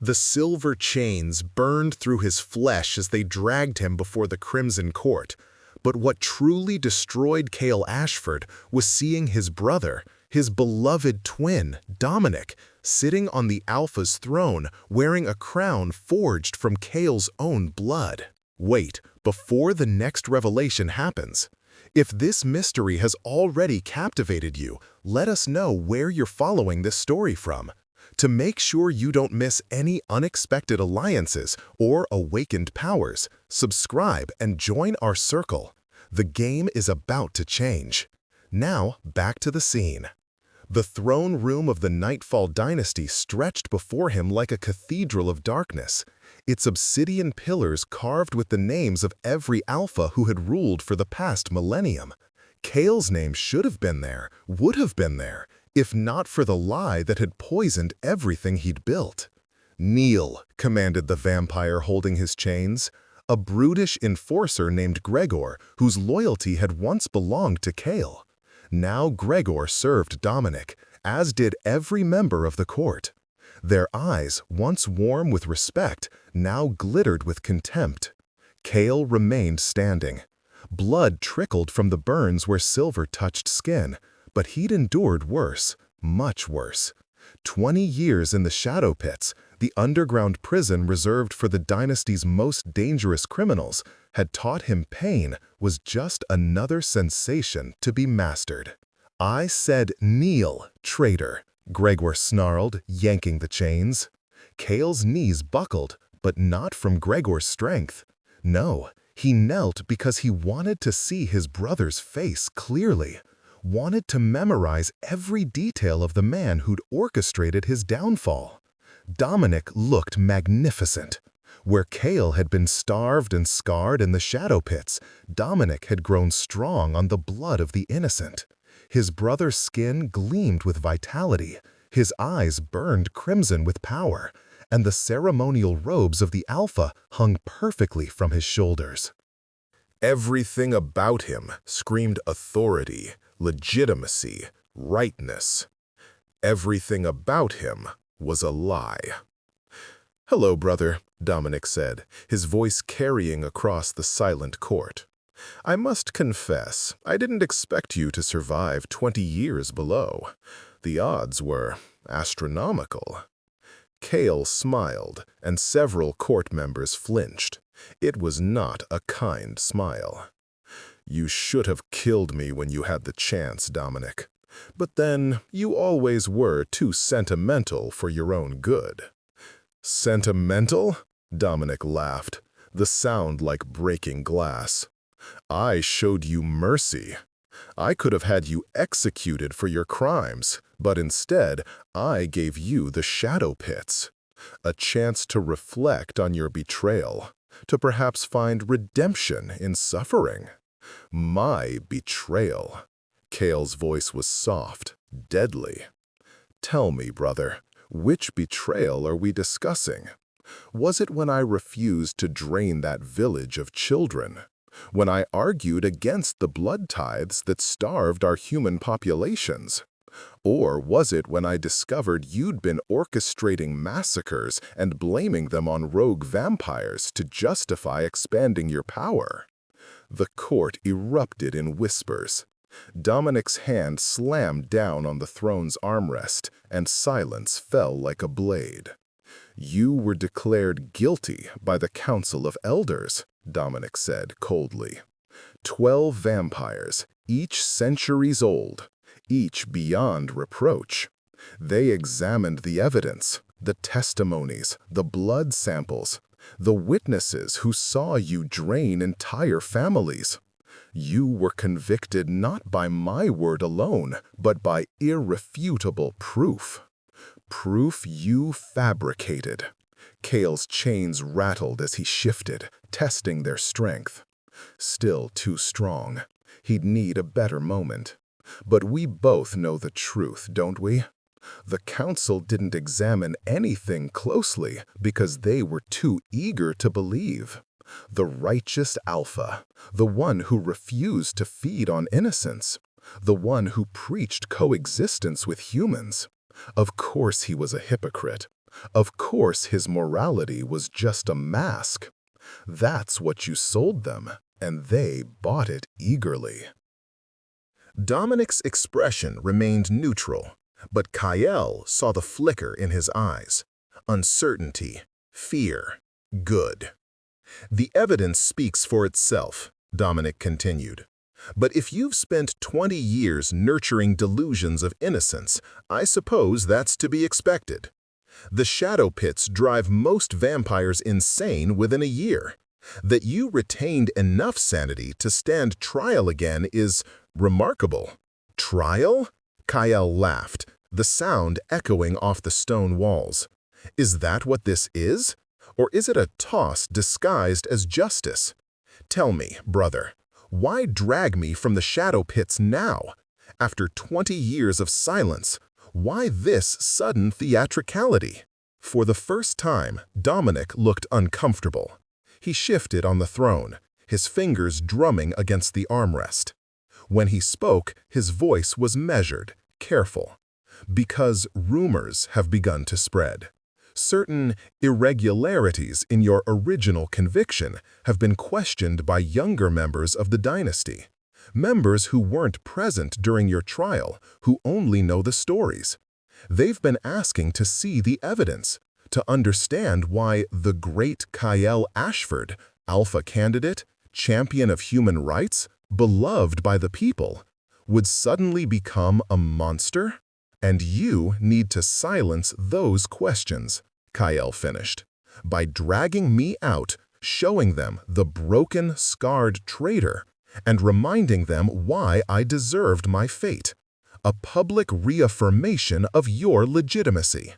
The silver chains burned through his flesh as they dragged him before the Crimson Court. But what truly destroyed Cale Ashford was seeing his brother, his beloved twin, Dominic, sitting on the Alpha's throne wearing a crown forged from Cale's own blood. Wait, before the next revelation happens. If this mystery has already captivated you, let us know where you're following this story from. To make sure you don't miss any unexpected alliances or awakened powers, subscribe and join our circle. The game is about to change. Now, back to the scene. The throne room of the Nightfall dynasty stretched before him like a cathedral of darkness, its obsidian pillars carved with the names of every Alpha who had ruled for the past millennium. Cale's name should have been there, would have been there, if not for the lie that had poisoned everything he'd built. "Kneel," commanded the vampire holding his chains, a brutish enforcer named Gregor, whose loyalty had once belonged to Cale. Now Gregor served Dominic, as did every member of the court. Their eyes, once warm with respect, now glittered with contempt. Cale remained standing. Blood trickled from the burns where silver touched skin, but he'd endured worse, much worse. 20 years in the Shadow Pits, the underground prison reserved for the dynasty's most dangerous criminals, had taught him pain was just another sensation to be mastered. "I said kneel, traitor," Gregor snarled, yanking the chains. Cale's knees buckled, but not from Gregor's strength. No, he knelt because he wanted to see his brother's face clearly, wanted to memorize every detail of the man who'd orchestrated his downfall. Dominic looked magnificent. Where Cale had been starved and scarred in the Shadow Pits, Dominic had grown strong on the blood of the innocent. His brother's skin gleamed with vitality, his eyes burned crimson with power, and the ceremonial robes of the Alpha hung perfectly from his shoulders. Everything about him screamed authority, legitimacy, rightness. Everything about him was a lie. "Hello, brother," Dominic said, his voice carrying across the silent court. "I must confess, I didn't expect you to survive 20 years below. The odds were astronomical." Cale smiled, and several court members flinched. It was not a kind smile. "You should have killed me when you had the chance, Dominic. But then, you always were too sentimental for your own good." "Sentimental?" Dominic laughed, the sound like breaking glass. "I showed you mercy. I could have had you executed for your crimes, but instead, I gave you the Shadow Pits. A chance to reflect on your betrayal, to perhaps find redemption in suffering. My betrayal." Cale's voice was soft, deadly. "Tell me, brother, which betrayal are we discussing? Was it when I refused to drain that village of children? When I argued against the blood tithes that starved our human populations? Or was it when I discovered you'd been orchestrating massacres and blaming them on rogue vampires to justify expanding your power?" The court erupted in whispers. Dominic's hand slammed down on the throne's armrest, and silence fell like a blade. "You were declared guilty by the Council of Elders," Dominic said coldly. 12 vampires, each centuries old, each beyond reproach. They examined the evidence, the testimonies, the blood samples, the witnesses who saw you drain entire families. You were convicted not by my word alone, but by irrefutable proof. Proof you fabricated. Cale's chains rattled as he shifted, testing their strength. Still too strong. He'd need a better moment. But we both know the truth, don't we? The council didn't examine anything closely because they were too eager to believe. The righteous Alpha, the one who refused to feed on innocence, the one who preached coexistence with humans. Of course he was a hypocrite, Of course his morality was just a mask. That's what you sold them, and they bought it eagerly. Dominic's expression remained neutral, but Kael saw the flicker in his eyes. Uncertainty, fear, good. The evidence speaks for itself, Dominic continued. But if you've spent 20 years nurturing delusions of innocence, I suppose that's to be expected. The shadow pits drive most vampires insane within a year. That you retained enough sanity to stand trial again is remarkable. Trial? Kael laughed, the sound echoing off the stone walls. Is that what this is? Or is it a toss disguised as justice? Tell me, brother, why drag me from the shadow pits now? After 20 years of silence, why this sudden theatricality? For the first time, Dominic looked uncomfortable. He shifted on the throne, his fingers drumming against the armrest. When he spoke, his voice was measured, careful. Because rumors have begun to spread. Certain irregularities in your original conviction have been questioned by younger members of the dynasty. Members who weren't present during your trial, who only know the stories. They've been asking to see the evidence, to understand why the great Kael Ashford, alpha candidate, champion of human rights, beloved by the people, would suddenly become a monster? And you need to silence those questions, Kael finished, by dragging me out, showing them the broken, scarred traitor, and reminding them why I deserved my fate. A public reaffirmation of your legitimacy.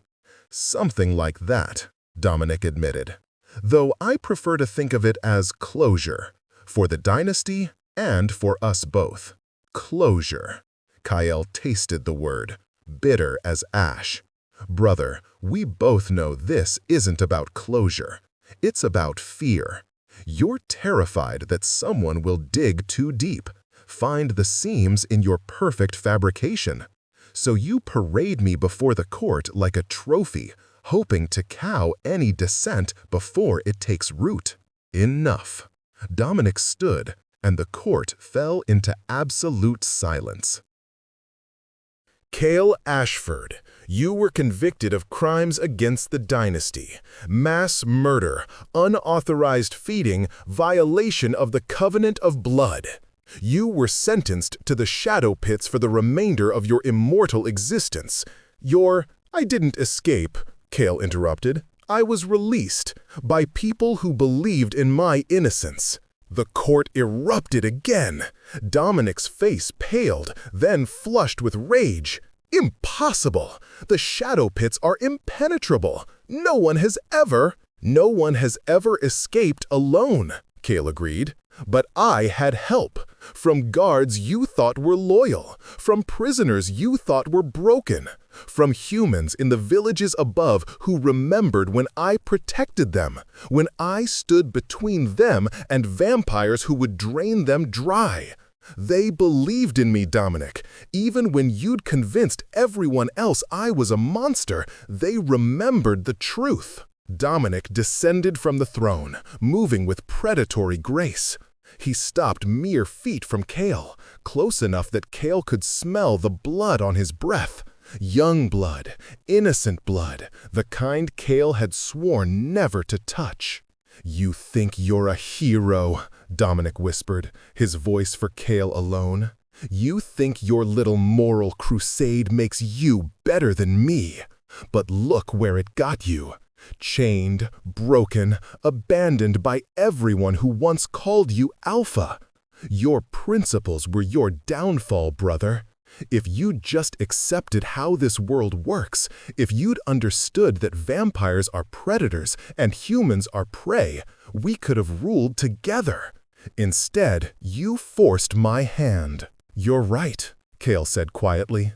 Something like that, Dominic admitted, though I prefer to think of it as closure, for the dynasty and for us both. Closure. Kael tasted the word, bitter as ash. Brother, we both know this isn't about closure. It's about fear. You're terrified that someone will dig too deep, find the seams in your perfect fabrication. So you parade me before the court like a trophy, hoping to cow any dissent before it takes root. Enough. Dominic stood, and the court fell into absolute silence. Kael Ashford, you were convicted of crimes against the dynasty, mass murder, unauthorized feeding, violation of the covenant of blood. You were sentenced to the shadow pits for the remainder of your immortal existence. I didn't escape, Kael interrupted. I was released by people who believed in my innocence. The court erupted again. Dominic's face paled, then flushed with rage. Impossible! The shadow pits are impenetrable. No one has ever escaped alone, Kael agreed. But I had help. From guards you thought were loyal, from prisoners you thought were broken, from humans in the villages above who remembered when I protected them, when I stood between them and vampires who would drain them dry. They believed in me, Dominic. Even when you'd convinced everyone else I was a monster, they remembered the truth. Dominic descended from the throne, moving with predatory grace. He stopped mere feet from Kael, close enough that Kael could smell the blood on his breath. Young blood, innocent blood, the kind Kael had sworn never to touch. You think you're a hero, Dominic whispered, his voice for Kael alone. You think your little moral crusade makes you better than me. But look where it got you. Chained, broken, abandoned by everyone who once called you Alpha. Your principles were your downfall, brother. If you'd just accepted how this world works, if you'd understood that vampires are predators and humans are prey, we could have ruled together. Instead, you forced my hand. You're right, Kael said quietly.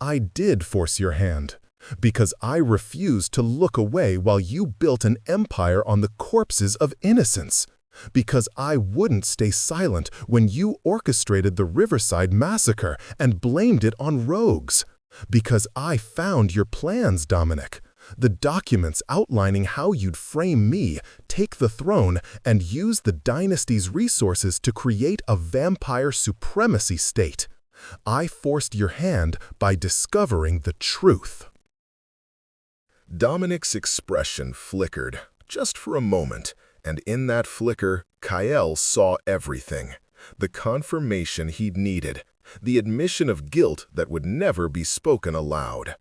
I did force your hand. Because I refused to look away while you built an empire on the corpses of innocence. Because I wouldn't stay silent when you orchestrated the Riverside massacre and blamed it on rogues. Because I found your plans, Dominic. The documents outlining how you'd frame me, take the throne, and use the dynasty's resources to create a vampire supremacy state. I forced your hand by discovering the truth." Dominic's expression flickered, just for a moment, and in that flicker, Kael saw everything. The confirmation he'd needed, the admission of guilt that would never be spoken aloud.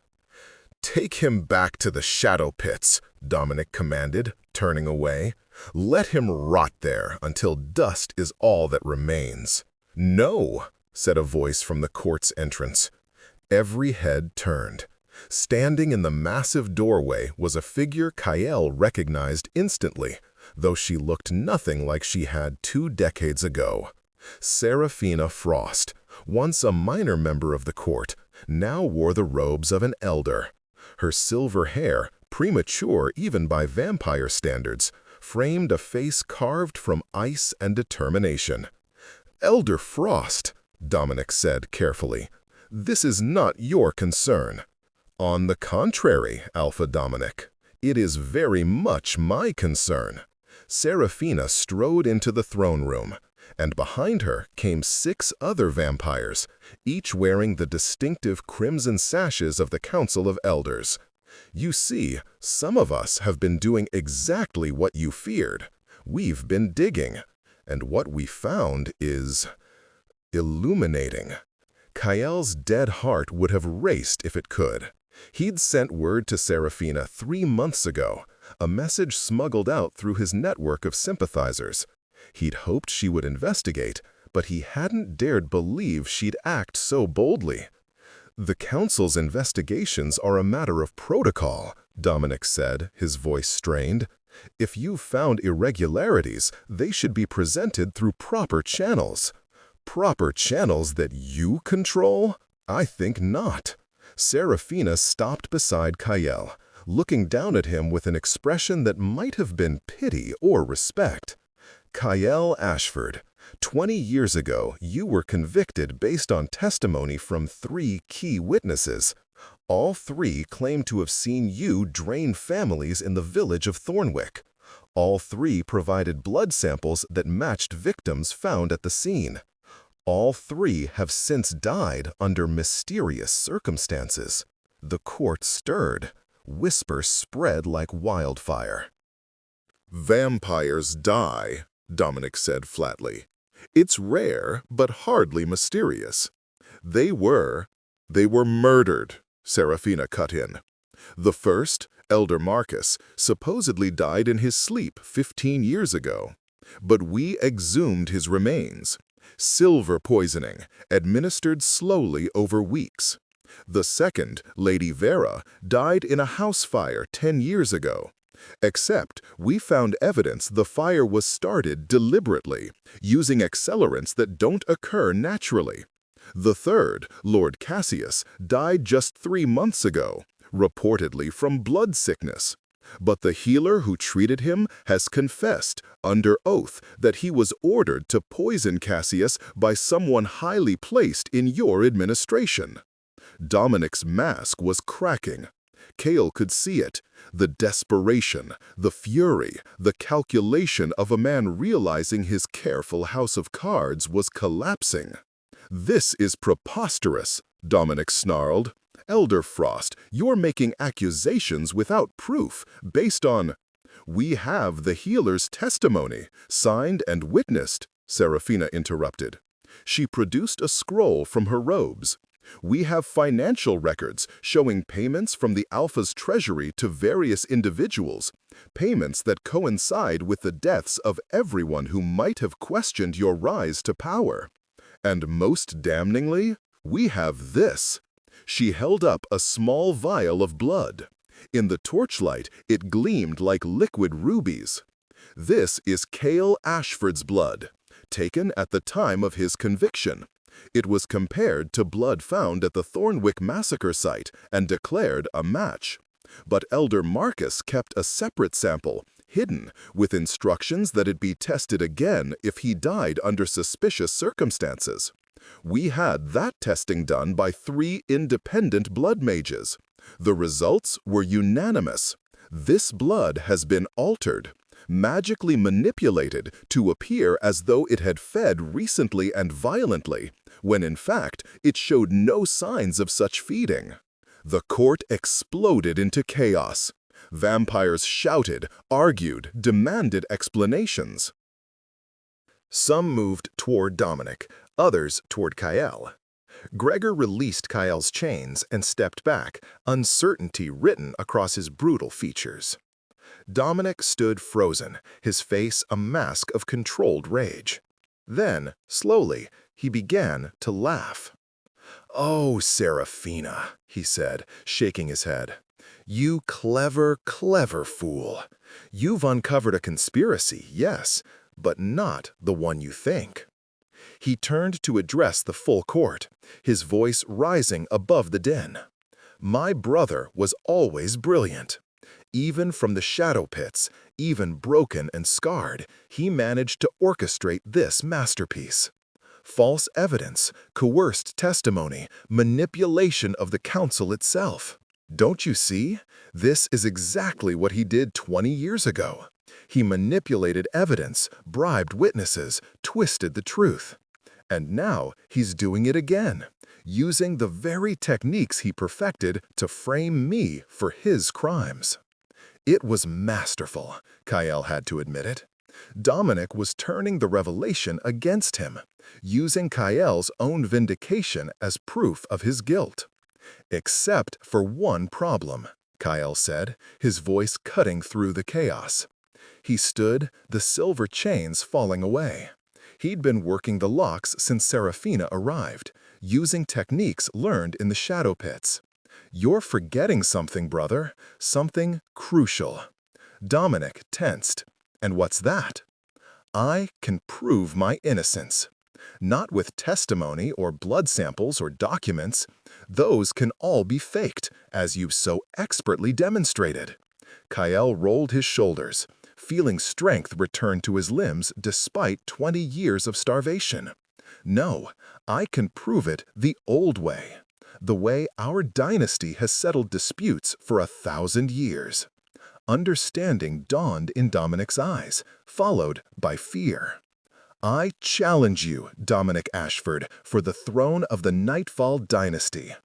"Take him back to the shadow pits," Dominic commanded, turning away. "Let him rot there until dust is all that remains." "No," said a voice from the court's entrance. Every head turned. Standing in the massive doorway was a figure Kael recognized instantly, though she looked nothing like she had 2 decades ago. Seraphina Frost, once a minor member of the court, now wore the robes of an elder. Her silver hair, premature even by vampire standards, framed a face carved from ice and determination. "Elder Frost," Dominic said carefully, "this is not your concern." "On the contrary, Alpha Dominic, it is very much my concern." Seraphina strode into the throne room, and behind her came 6 other vampires, each wearing the distinctive crimson sashes of the Council of Elders. "You see, some of us have been doing exactly what you feared. We've been digging, and what we found is illuminating." Kael's dead heart would have raced if it could. He'd sent word to Seraphina 3 months ago, a message smuggled out through his network of sympathizers. He'd hoped she would investigate, but he hadn't dared believe she'd act so boldly. "The Council's investigations are a matter of protocol," Dominic said, his voice strained. "If you've found irregularities, they should be presented through proper channels." "Proper channels that you control? I think not." Seraphina stopped beside Kael, looking down at him with an expression that might have been pity or respect. "Kael Ashford, 20 years ago you were convicted based on testimony from 3 key witnesses. All 3 claim to have seen you drain families in the village of Thornwick. All 3 provided blood samples that matched victims found at the scene. All 3 have since died under mysterious circumstances." The court stirred. Whispers spread like wildfire. "Vampires die," Dominic said flatly. "It's rare, but hardly mysterious." They were murdered," Seraphina cut in. "The first, Elder Marcus, supposedly died in his sleep 15 years ago. But we exhumed his remains. Silver poisoning, administered slowly over weeks. The second, Lady Vera, died in a house fire 10 years ago. Except we found evidence the fire was started deliberately, using accelerants that don't occur naturally. The third, Lord Cassius, died just 3 months ago, reportedly from blood sickness. But the healer who treated him has confessed, under oath, that he was ordered to poison Cassius by someone highly placed in your administration." Dominic's mask was cracking. Kael could see it. The desperation, the fury, the calculation of a man realizing his careful house of cards was collapsing. "This is preposterous," Dominic snarled. "Elder Frost, you're making accusations without proof, based on—" "We have the healer's testimony, signed and witnessed," Seraphina interrupted. She produced a scroll from her robes. "We have financial records showing payments from the Alpha's treasury to various individuals, payments that coincide with the deaths of everyone who might have questioned your rise to power. And most damningly, we have this." She held up a small vial of blood. In the torchlight, it gleamed like liquid rubies. "This is Kael Ashford's blood, taken at the time of his conviction. It was compared to blood found at the Thornwick massacre site and declared a match. But Elder Marcus kept a separate sample, hidden, with instructions that it be tested again if he died under suspicious circumstances. We had that testing done by 3 independent blood mages. The results were unanimous. This blood has been altered, magically manipulated to appear as though it had fed recently and violently, when in fact it showed no signs of such feeding. The court exploded into chaos. Vampires shouted, argued, demanded explanations. Some moved toward Dominic, others toward Kyle. Gregor released Kyle's chains and stepped back, uncertainty written across his brutal features. Dominic stood frozen, his face a mask of controlled rage. Then, slowly, he began to laugh. "Oh, Serafina," he said, shaking his head. "You clever, clever fool. You've uncovered a conspiracy, yes, but not the one you think." He turned to address the full court, his voice rising above the din. "My brother was always brilliant. Even from the shadow pits, even broken and scarred, he managed to orchestrate this masterpiece. False evidence, coerced testimony, manipulation of the council itself. Don't you see? This is exactly what he did 20 years ago. He manipulated evidence, bribed witnesses, twisted the truth. And now he's doing it again, using the very techniques he perfected to frame me for his crimes." It was masterful, Kyle had to admit it. Dominic was turning the revelation against him, using Kyle's own vindication as proof of his guilt. "Except for one problem," Kyle said, his voice cutting through the chaos. He stood, the silver chains falling away. He'd been working the locks since Serafina arrived, using techniques learned in the shadow pits. "You're forgetting something, brother, something crucial." Dominic tensed. "And what's that?" "I can prove my innocence. Not with testimony or blood samples or documents. Those can all be faked, as you've so expertly demonstrated." Kyle rolled his shoulders, feeling strength return to his limbs despite 20 years of starvation. "No, I can prove it the old way. The way our dynasty has settled disputes for 1,000 years." Understanding dawned in Dominic's eyes, followed by fear. "I challenge you, Dominic Ashford, for the throne of the Nightfall dynasty.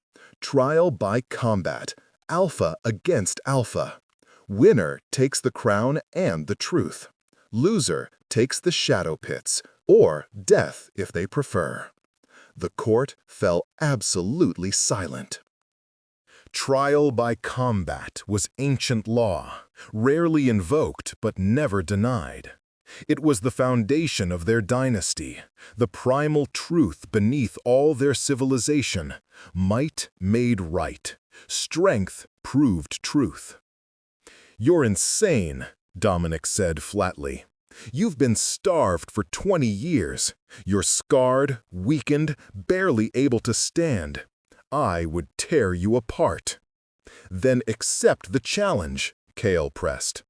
Trial by combat, alpha against alpha. Winner takes the crown and the truth. Loser takes the shadow pits, or death if they prefer." The court fell absolutely silent. Trial by combat was ancient law, rarely invoked but never denied. It was the foundation of their dynasty, the primal truth beneath all their civilization. Might made right. Strength proved truth. "You're insane," Dominic said flatly. "You've been starved for 20 years. You're scarred, weakened, barely able to stand. I would tear you apart." "Then accept the challenge," Kale pressed.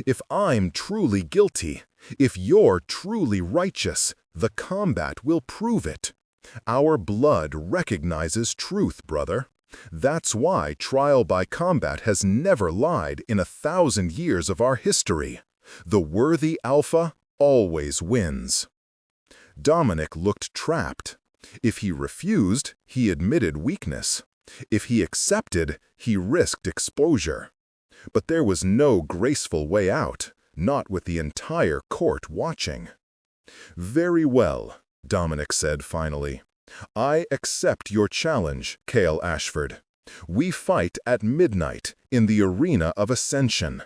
"If I'm truly guilty, if you're truly righteous, the combat will prove it. Our blood recognizes truth, brother. That's why trial by combat has never lied in 1,000 years of our history. The worthy alpha always wins." Dominic looked trapped. If he refused, he admitted weakness. If he accepted, he risked exposure. But there was no graceful way out, not with the entire court watching. "Very well," Dominic said finally. "I accept your challenge, Kale Ashford. We fight at midnight in the arena of Ascension.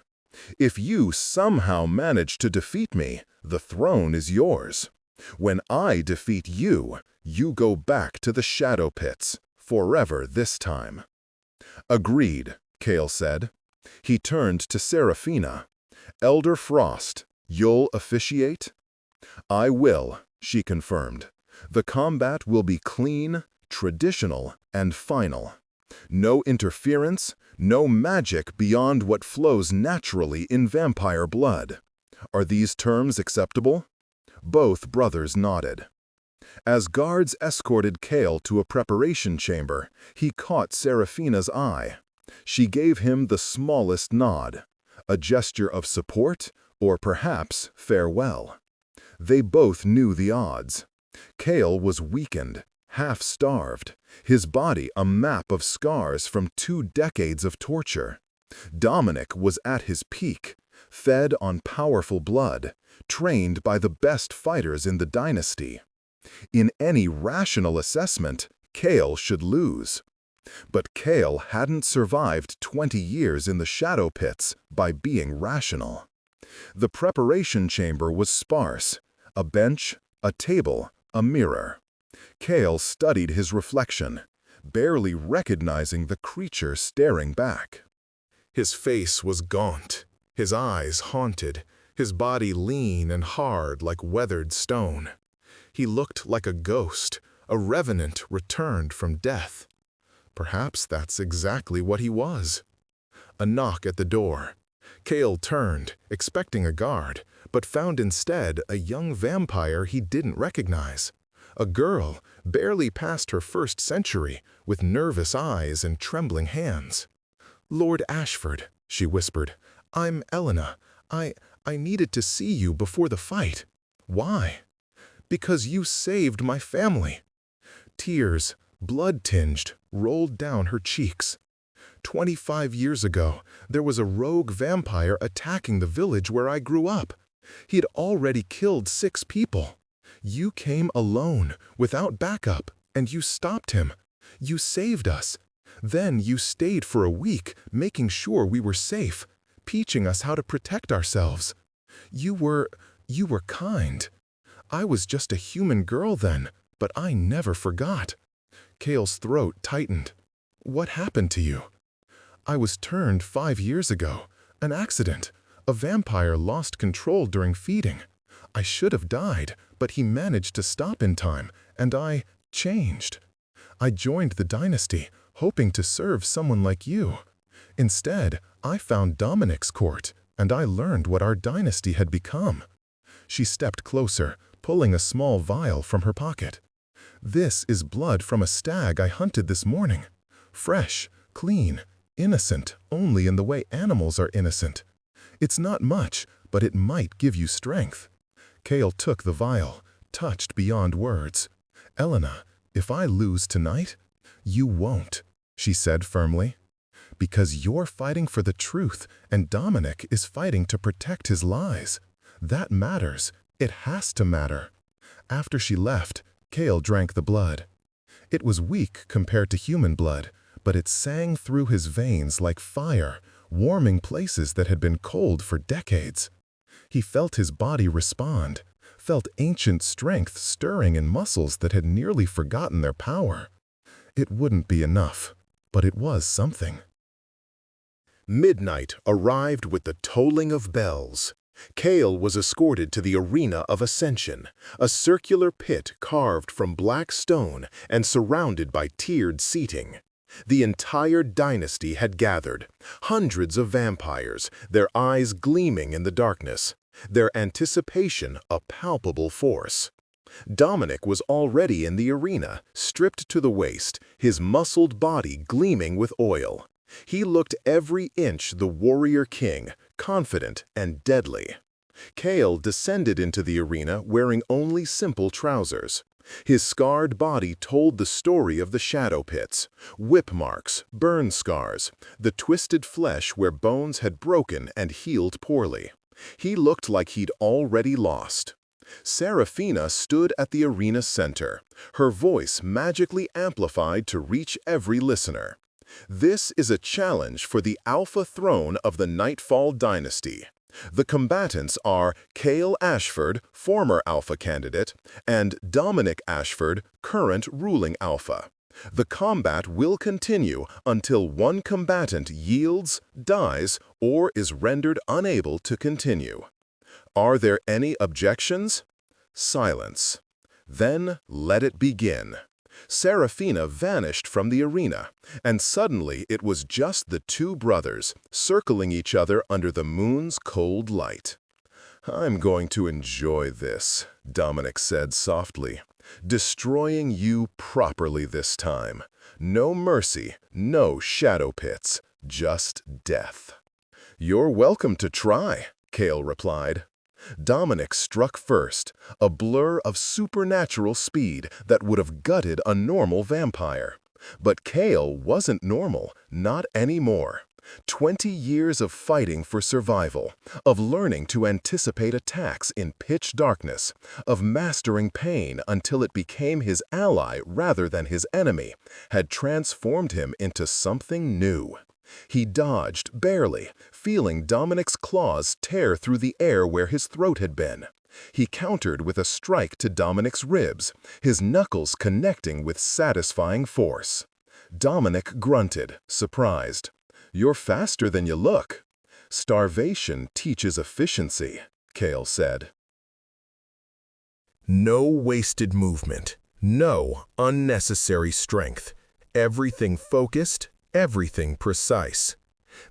If you somehow manage to defeat me, the throne is yours. When I defeat you, you go back to the shadow pits, forever this time." "Agreed," Kale said. He turned to Serafina. "Elder Frost, you'll officiate?" "I will," she confirmed. "The combat will be clean, traditional, and final. No interference, no magic beyond what flows naturally in vampire blood. Are these terms acceptable?" Both brothers nodded. As guards escorted Kale to a preparation chamber, he caught Serafina's eye. She gave him the smallest nod, a gesture of support or perhaps farewell. They both knew the odds. Cale was weakened, half-starved, his body a map of scars from 2 decades of torture. Dominic was at his peak, fed on powerful blood, trained by the best fighters in the dynasty. In any rational assessment, Cale should lose. But Cale hadn't survived 20 years in the shadow pits by being rational. The preparation chamber was sparse, a bench, a table, a mirror. Cale studied his reflection, barely recognizing the creature staring back. His face was gaunt, his eyes haunted, his body lean and hard like weathered stone. He looked like a ghost, a revenant returned from death. Perhaps that's exactly what he was. A knock at the door. Cale turned, expecting a guard, but found instead a young vampire he didn't recognize. A girl, barely past her first century, with nervous eyes and trembling hands. "Lord Ashford," she whispered, "I'm Elena. I needed to see you before the fight." "Why?" "Because you saved my family." Tears, blood-tinged, rolled down her cheeks. 25 years ago, there was a rogue vampire attacking the village where I grew up. He had already killed 6 people. You came alone, without backup, and you stopped him. You saved us. Then you stayed for a week, making sure we were safe, teaching us how to protect ourselves. You were kind. I was just a human girl then, but I never forgot. Cale's throat tightened. What happened to you? I was turned 5 years ago. An accident. A vampire lost control during feeding. I should have died, but he managed to stop in time, and I changed. I joined the dynasty, hoping to serve someone like you. Instead, I found Dominic's court, and I learned what our dynasty had become. She stepped closer, pulling a small vial from her pocket. This is blood from a stag I hunted this morning. Fresh, clean, innocent only in the way animals are innocent. It's not much, but it might give you strength. Cale took the vial, touched beyond words. Elena, if I lose tonight, you won't, she said firmly. Because you're fighting for the truth, and Dominic is fighting to protect his lies. That matters. It has to matter. After she left, Cale drank the blood. It was weak compared to human blood, but it sang through his veins like fire, warming places that had been cold for decades. He felt his body respond, felt ancient strength stirring in muscles that had nearly forgotten their power. It wouldn't be enough, but it was something. Midnight arrived with the tolling of bells. Cale was escorted to the Arena of Ascension, a circular pit carved from black stone and surrounded by tiered seating. The entire dynasty had gathered, hundreds of vampires, their eyes gleaming in the darkness, their anticipation a palpable force. Dominic was already in the arena, stripped to the waist, his muscled body gleaming with oil. He looked every inch the warrior king, confident and deadly. Cale descended into the arena wearing only simple trousers. His scarred body told the story of the shadow pits, whip marks, burn scars, the twisted flesh where bones had broken and healed poorly. He looked like he'd already lost. Serafina stood at the arena center, her voice magically amplified to reach every listener. This is a challenge for the Alpha Throne of the Nightfall Dynasty. The combatants are Cale Ashford, former Alpha candidate, and Dominic Ashford, current ruling Alpha. The combat will continue until one combatant yields, dies, or is rendered unable to continue. Are there any objections? Silence. Then let it begin. Serafina vanished from the arena, and suddenly it was just the 2 brothers, circling each other under the moon's cold light. "I'm going to enjoy this," Dominic said softly. "Destroying you properly this time. No mercy, no shadow pits, just death. "You're welcome to try," Kale replied. Dominic struck first, a blur of supernatural speed that would have gutted a normal vampire. But Kale wasn't normal, not anymore. 20 years of fighting for survival, of learning to anticipate attacks in pitch darkness, of mastering pain until it became his ally rather than his enemy, had transformed him into something new. He dodged, barely, feeling Dominic's claws tear through the air where his throat had been. He countered with a strike to Dominic's ribs, his knuckles connecting with satisfying force. Dominic grunted, surprised. "You're faster than you look." "Starvation teaches efficiency," Kale said. No wasted movement, no unnecessary strength. Everything focused, everything precise.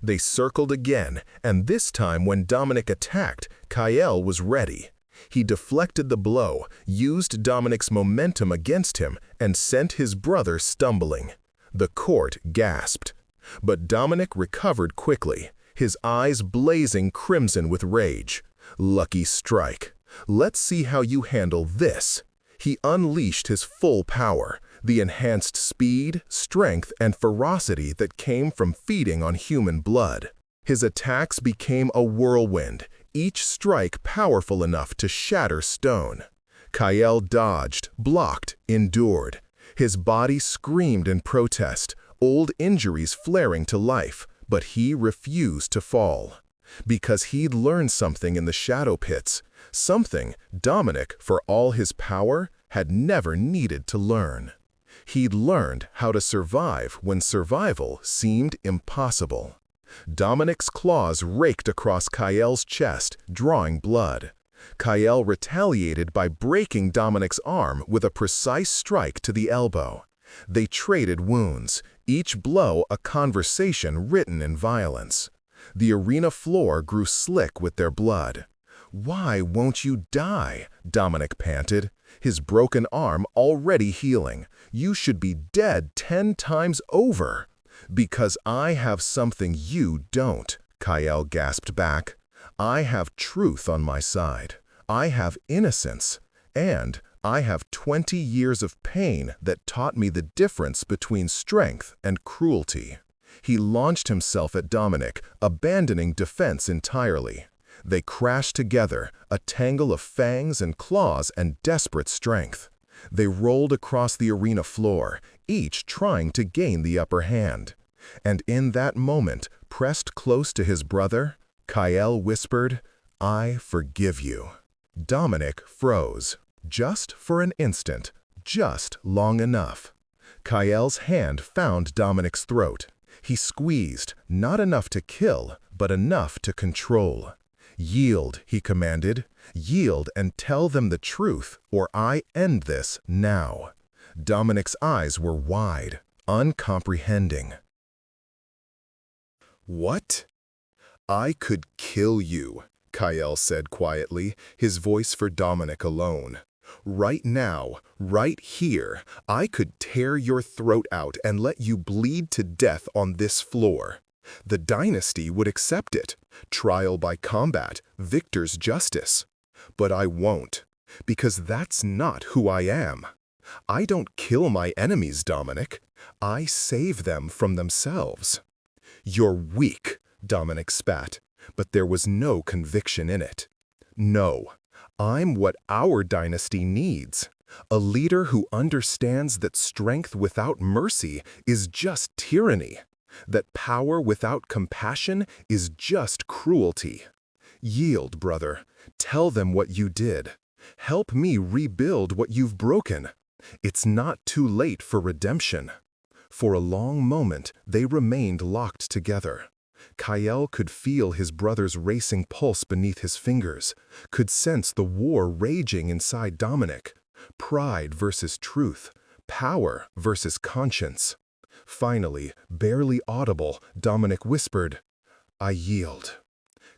They circled again, and this time when Dominic attacked, Kyle was ready. He deflected the blow, used Dominic's momentum against him, and sent his brother stumbling. The court gasped. But Dominic recovered quickly, his eyes blazing crimson with rage. Lucky strike. Let's see how you handle this. He unleashed his full power, the enhanced speed, strength, and ferocity that came from feeding on human blood. His attacks became a whirlwind, each strike powerful enough to shatter stone. Kyle dodged, blocked, endured. His body screamed in protest, old injuries flaring to life, but he refused to fall. Because he'd learned something in the shadow pits, something Dominic, for all his power, had never needed to learn. He'd learned how to survive when survival seemed impossible. Dominic's claws raked across Kyle's chest, drawing blood. Kyle retaliated by breaking Dominic's arm with a precise strike to the elbow. They traded wounds, each blow a conversation written in violence. The arena floor grew slick with their blood. "Why won't you die?" Dominic panted, his broken arm already healing. "You should be dead 10 times over." "Because I have something you don't," Kyle gasped back. "I have truth on my side. I have innocence. And I have 20 years of pain that taught me the difference between strength and cruelty." He launched himself at Dominic, abandoning defense entirely. They crashed together, a tangle of fangs and claws and desperate strength. They rolled across the arena floor, each trying to gain the upper hand. And in that moment, pressed close to his brother, Kyle whispered, "I forgive you." Dominic froze, just for an instant, just long enough. Kyle's hand found Dominic's throat. He squeezed, not enough to kill, but enough to control. "Yield," he commanded. "Yield and tell them the truth, or I end this now." Dominic's eyes were wide, uncomprehending. "What?" "I could kill you," Kyle said quietly, his voice for Dominic alone. "Right now, right here, I could tear your throat out and let you bleed to death on this floor. The dynasty would accept it. Trial by combat, victor's justice. But I won't, because that's not who I am. I don't kill my enemies, Dominic. I save them from themselves." "You're weak," Dominic spat, but there was no conviction in it. "No, I'm what our dynasty needs. A leader who understands that strength without mercy is just tyranny, that power without compassion is just cruelty. Yield, brother. Tell them what you did. Help me rebuild what you've broken. It's not too late for redemption." For a long moment, they remained locked together. Kyle could feel his brother's racing pulse beneath his fingers, could sense the war raging inside Dominic. Pride versus truth, power versus conscience. Finally, barely audible, Dominic whispered, "I yield."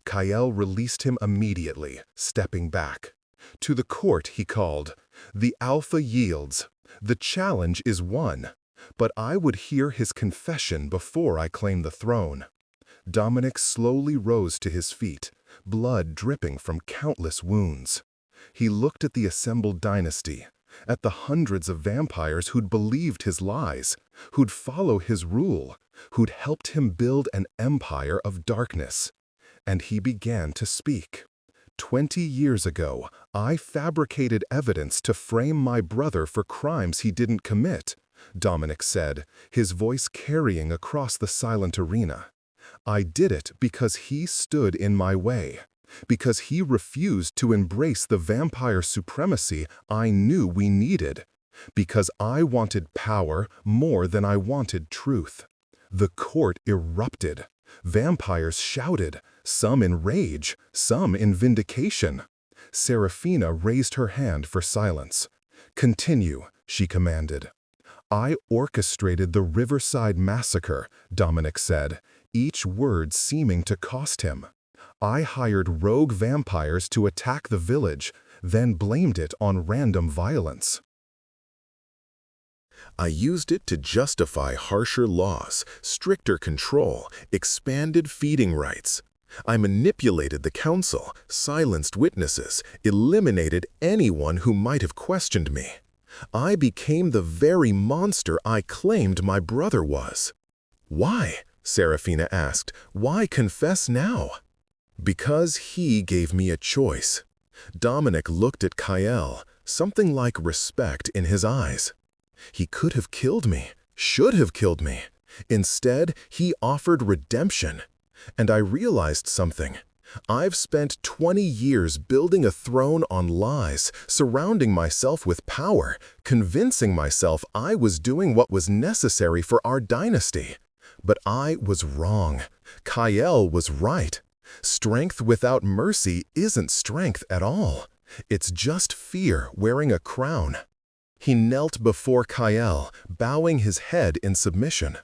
Kyle released him immediately, stepping back. To the court he called, "The Alpha yields. The challenge is won. But I would hear his confession before I claimed the throne. Dominic slowly rose to his feet, blood dripping from countless wounds. He looked at the assembled dynasty, at the hundreds of vampires who'd believed his lies, who'd follow his rule, who'd helped him build an empire of darkness. And he began to speak. 20 years ago, I fabricated evidence to frame my brother for crimes he didn't commit, Dominic said, his voice carrying across the silent arena. I did it because he stood in my way, because he refused to embrace the vampire supremacy I knew we needed, because I wanted power more than I wanted truth. The court erupted. Vampires shouted, some in rage, some in vindication. Serafina raised her hand for silence. "Continue," she commanded. "I orchestrated the Riverside Massacre," Dominic said, each word seeming to cost him. "I hired rogue vampires to attack the village, then blamed it on random violence. I used it to justify harsher laws, stricter control, expanded feeding rights. I manipulated the council, silenced witnesses, eliminated anyone who might have questioned me. I became the very monster I claimed my brother was." "Why?" Serafina asked. "Why confess now?" "Because he gave me a choice." Dominic looked at Kael, something like respect in his eyes. "He could have killed me, should have killed me. Instead, he offered redemption. And I realized something. I've spent 20 years building a throne on lies, surrounding myself with power, convincing myself I was doing what was necessary for our dynasty. But I was wrong. Kael was right. Strength without mercy isn't strength at all. It's just fear wearing a crown." He knelt before Kael, bowing his head in submission.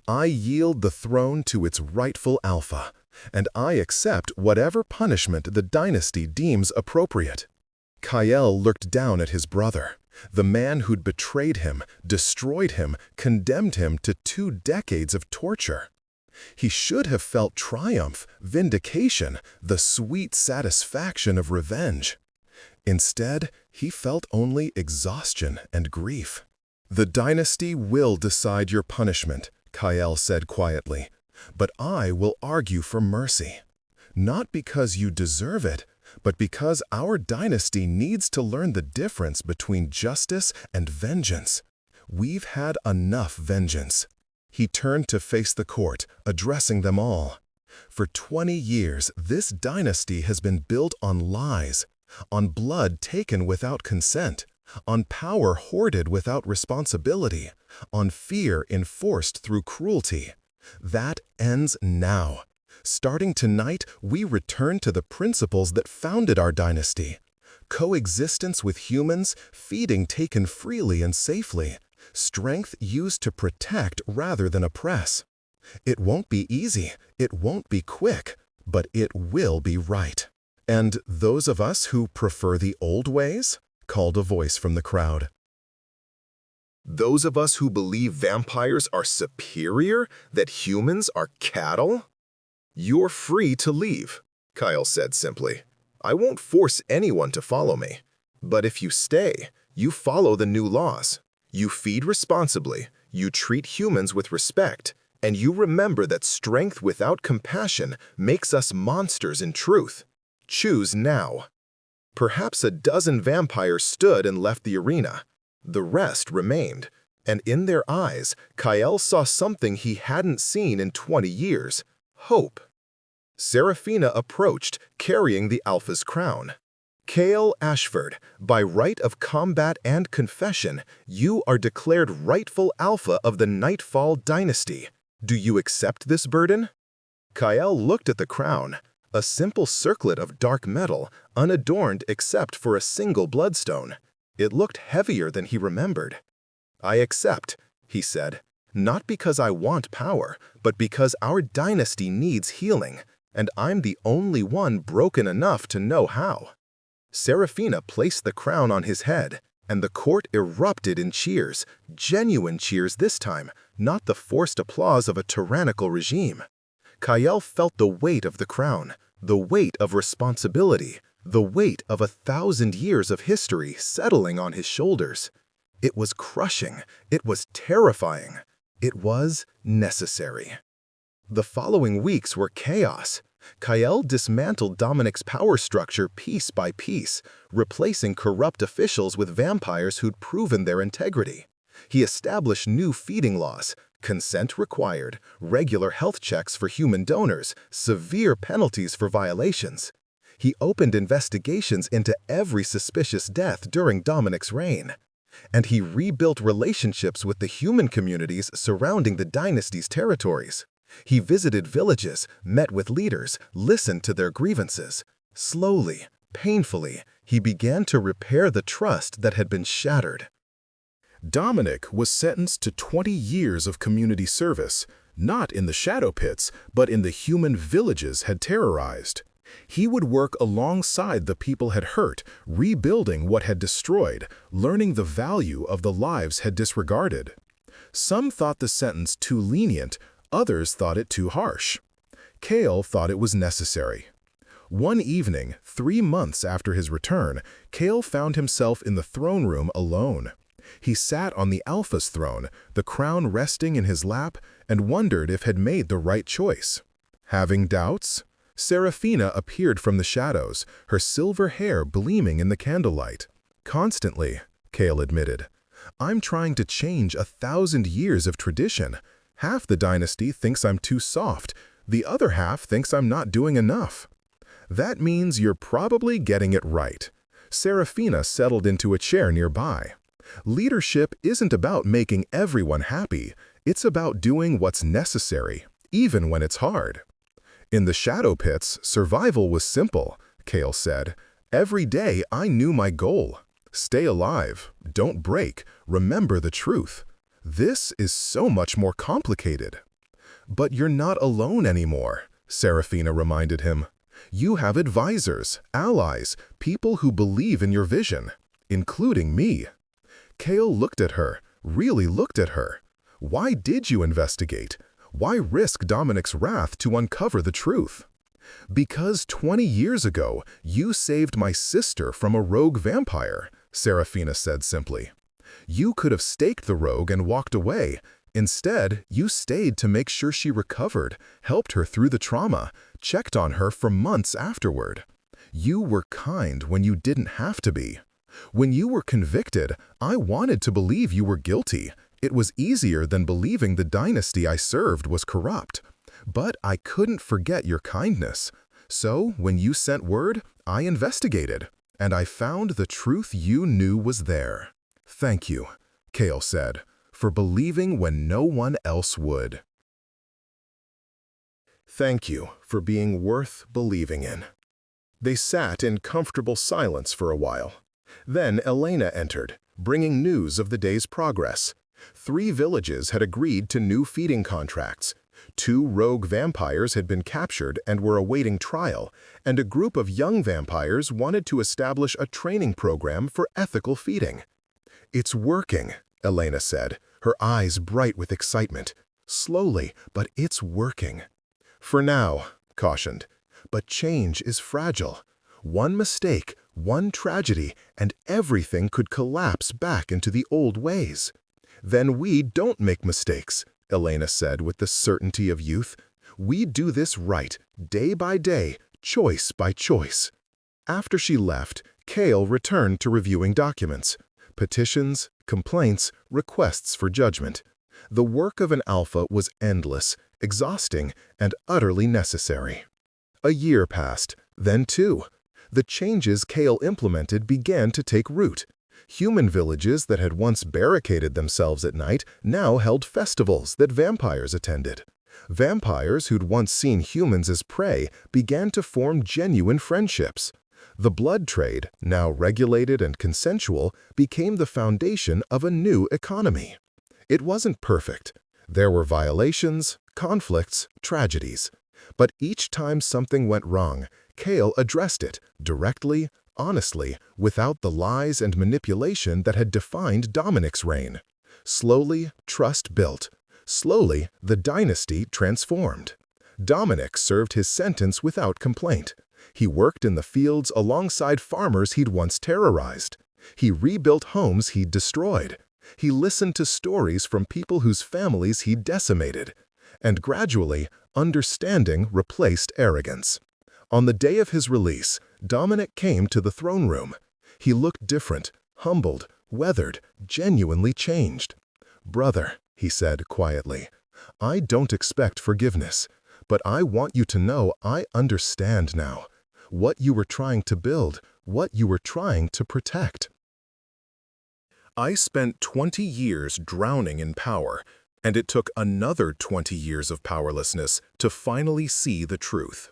"I yield the throne to its rightful alpha, and I accept whatever punishment the dynasty deems appropriate." Kael looked down at his brother, the man who'd betrayed him, destroyed him, condemned him to 2 decades of torture. He should have felt triumph, vindication, the sweet satisfaction of revenge. Instead, he felt only exhaustion and grief. "The dynasty will decide your punishment," Kael said quietly, "but I will argue for mercy. Not because you deserve it, but because our dynasty needs to learn the difference between justice and vengeance. We've had enough vengeance." He turned to face the court, addressing them all. "For 20 years, this dynasty has been built on lies, on blood taken without consent, on power hoarded without responsibility, on fear enforced through cruelty. That ends now. Starting tonight, we return to the principles that founded our dynasty. Coexistence with humans, feeding taken freely and safely, strength used to protect rather than oppress. It won't be easy, it won't be quick, but it will be right." "And those of us who prefer the old ways?" called a voice from the crowd. "Those of us who believe vampires are superior, that humans are cattle?" "You're free to leave," Kyle said simply. "I won't force anyone to follow me. But if you stay, you follow the new laws. You feed responsibly, you treat humans with respect, and you remember that strength without compassion makes us monsters in truth. Choose now." Perhaps a dozen vampires stood and left the arena. The rest remained, and in their eyes, Kael saw something he hadn't seen in 20 years, hope. Serafina approached, carrying the Alpha's crown. "Kael Ashford, by right of combat and confession, you are declared rightful Alpha of the Nightfall dynasty. Do you accept this burden?" Kael looked at the crown, a simple circlet of dark metal, unadorned except for a single bloodstone. It looked heavier than he remembered. "I accept," he said, "not because I want power, but because our dynasty needs healing, and I'm the only one broken enough to know how." Serafina placed the crown on his head, and the court erupted in cheers, genuine cheers this time, not the forced applause of a tyrannical regime. Kael felt the weight of the crown, the weight of responsibility, the weight of 1,000 years of history settling on his shoulders. It was crushing, it was terrifying, it was necessary. The following weeks were chaos. Kael dismantled Dominic's power structure piece by piece, replacing corrupt officials with vampires who'd proven their integrity. He established new feeding laws, consent required, regular health checks for human donors, severe penalties for violations. He opened investigations into every suspicious death during Dominic's reign. And he rebuilt relationships with the human communities surrounding the dynasty's territories. He visited villages, met with leaders, listened to their grievances. Slowly, painfully, he began to repair the trust that had been shattered. Dominic was sentenced to 20 years of community service, not in the shadow pits, but in the human villages had terrorized. He would work alongside the people had hurt, rebuilding what had destroyed, learning the value of the lives had disregarded. Some thought the sentence too lenient, others thought it too harsh. Kael thought it was necessary. One evening, 3 months after his return, Kael found himself in the throne room alone. He sat on the Alpha's throne, the crown resting in his lap, and wondered if had made the right choice. Having doubts? Seraphina appeared from the shadows, her silver hair gleaming in the candlelight. Constantly, Kael admitted. I'm trying to change 1,000 years of tradition. Half the dynasty thinks I'm too soft, the other half thinks I'm not doing enough. That means you're probably getting it right. Seraphina settled into a chair nearby. Leadership isn't about making everyone happy, it's about doing what's necessary, even when it's hard. In the shadow pits, survival was simple, Kael said. Every day I knew my goal. Stay alive, don't break, remember the truth. This is so much more complicated. But you're not alone anymore, Seraphina reminded him. You have advisors, allies, people who believe in your vision, including me. Kael looked at her, really looked at her. Why did you investigate? Why risk Dominic's wrath to uncover the truth? Because 20 years ago, you saved my sister from a rogue vampire, Seraphina said simply. You could have staked the rogue and walked away. Instead, you stayed to make sure she recovered, helped her through the trauma, checked on her for months afterward. You were kind when you didn't have to be. When you were convicted, I wanted to believe you were guilty. It was easier than believing the dynasty I served was corrupt. But I couldn't forget your kindness. So, when you sent word, I investigated, and I found the truth you knew was there. Thank you, Kael said, for believing when no one else would. Thank you for being worth believing in. They sat in comfortable silence for a while. Then Elena entered, bringing news of the day's progress. 3 villages had agreed to new feeding contracts. 2 rogue vampires had been captured and were awaiting trial, and a group of young vampires wanted to establish a training program for ethical feeding. It's working, Elena said, her eyes bright with excitement. Slowly, but it's working. For now, cautioned, but change is fragile. One mistake, one tragedy, and everything could collapse back into the old ways. Then we don't make mistakes, Elena said with the certainty of youth. We do this right, day by day, choice by choice. After she left, Kael returned to reviewing documents. Petitions, complaints, requests for judgment. The work of an alpha was endless, exhausting, and utterly necessary. A year passed, then 2. The changes Kael implemented began to take root. Human villages that had once barricaded themselves at night now held festivals that vampires attended. Vampires who'd once seen humans as prey began to form genuine friendships. The blood trade, now regulated and consensual, became the foundation of a new economy. It wasn't perfect. There were violations, conflicts, tragedies. But each time something went wrong, Kael addressed it, directly, honestly, without the lies and manipulation that had defined Dominic's reign. Slowly, trust built. Slowly, the dynasty transformed. Dominic served his sentence without complaint. He worked in the fields alongside farmers he'd once terrorized. He rebuilt homes he'd destroyed. He listened to stories from people whose families he'd decimated. And gradually, understanding replaced arrogance. On the day of his release, Dominic came to the throne room. He looked different, humbled, weathered, genuinely changed. "Brother," he said quietly, "I don't expect forgiveness, but I want you to know I understand now. What you were trying to build, what you were trying to protect." I spent 20 years drowning in power, and it took another 20 years of powerlessness to finally see the truth.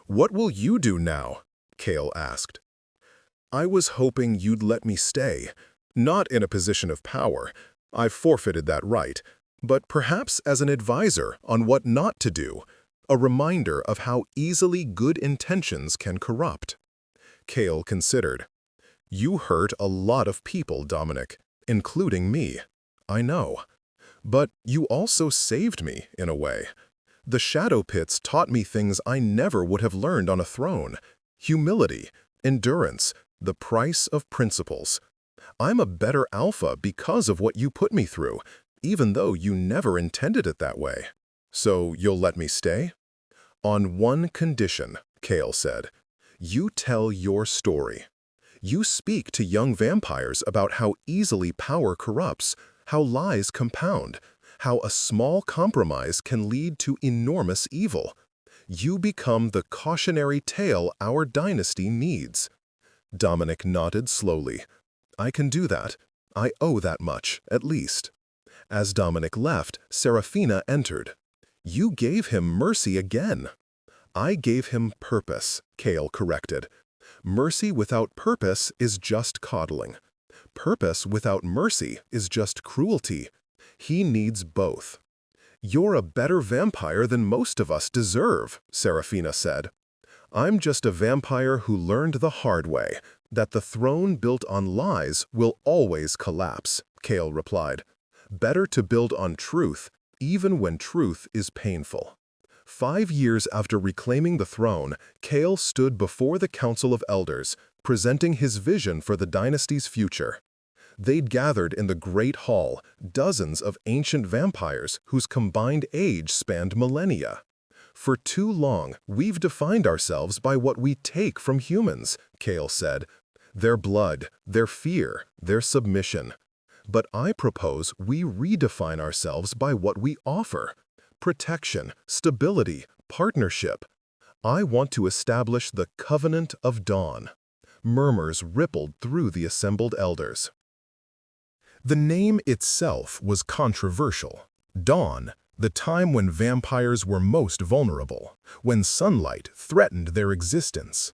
"What will you do now?" Cale asked. "I was hoping you'd let me stay, not in a position of power. I've forfeited that right, but perhaps as an advisor on what not to do, a reminder of how easily good intentions can corrupt." Cale considered. "You hurt a lot of people, Dominic, including me. I know. But you also saved me, in a way. The Shadow Pits taught me things I never would have learned on a throne. Humility, endurance, the price of principles. I'm a better Alpha because of what you put me through, even though you never intended it that way. So you'll let me stay?" "On one condition," Cale said. "You tell your story. You speak to young vampires about how easily power corrupts, how lies compound, how a small compromise can lead to enormous evil. You become the cautionary tale our dynasty needs." Dominic nodded slowly. "I can do that. I owe that much, at least." As Dominic left, Serafina entered. "You gave him mercy again." "I gave him purpose," Cale corrected. "Mercy without purpose is just coddling. Purpose without mercy is just cruelty. He needs both." "You're a better vampire than most of us deserve," Serafina said. "I'm just a vampire who learned the hard way, that the throne built on lies will always collapse," Cale replied. "Better to build on truth, even when truth is painful." 5 years after reclaiming the throne, Cale stood before the Council of Elders, presenting his vision for the dynasty's future. They'd gathered in the Great Hall, dozens of ancient vampires whose combined age spanned millennia. "For too long, we've defined ourselves by what we take from humans," Cale said. "Their blood, their fear, their submission. But I propose we redefine ourselves by what we offer. Protection, stability, partnership. I want to establish the Covenant of Dawn." Murmurs rippled through the assembled elders. The name itself was controversial. Dawn, the time when vampires were most vulnerable, when sunlight threatened their existence.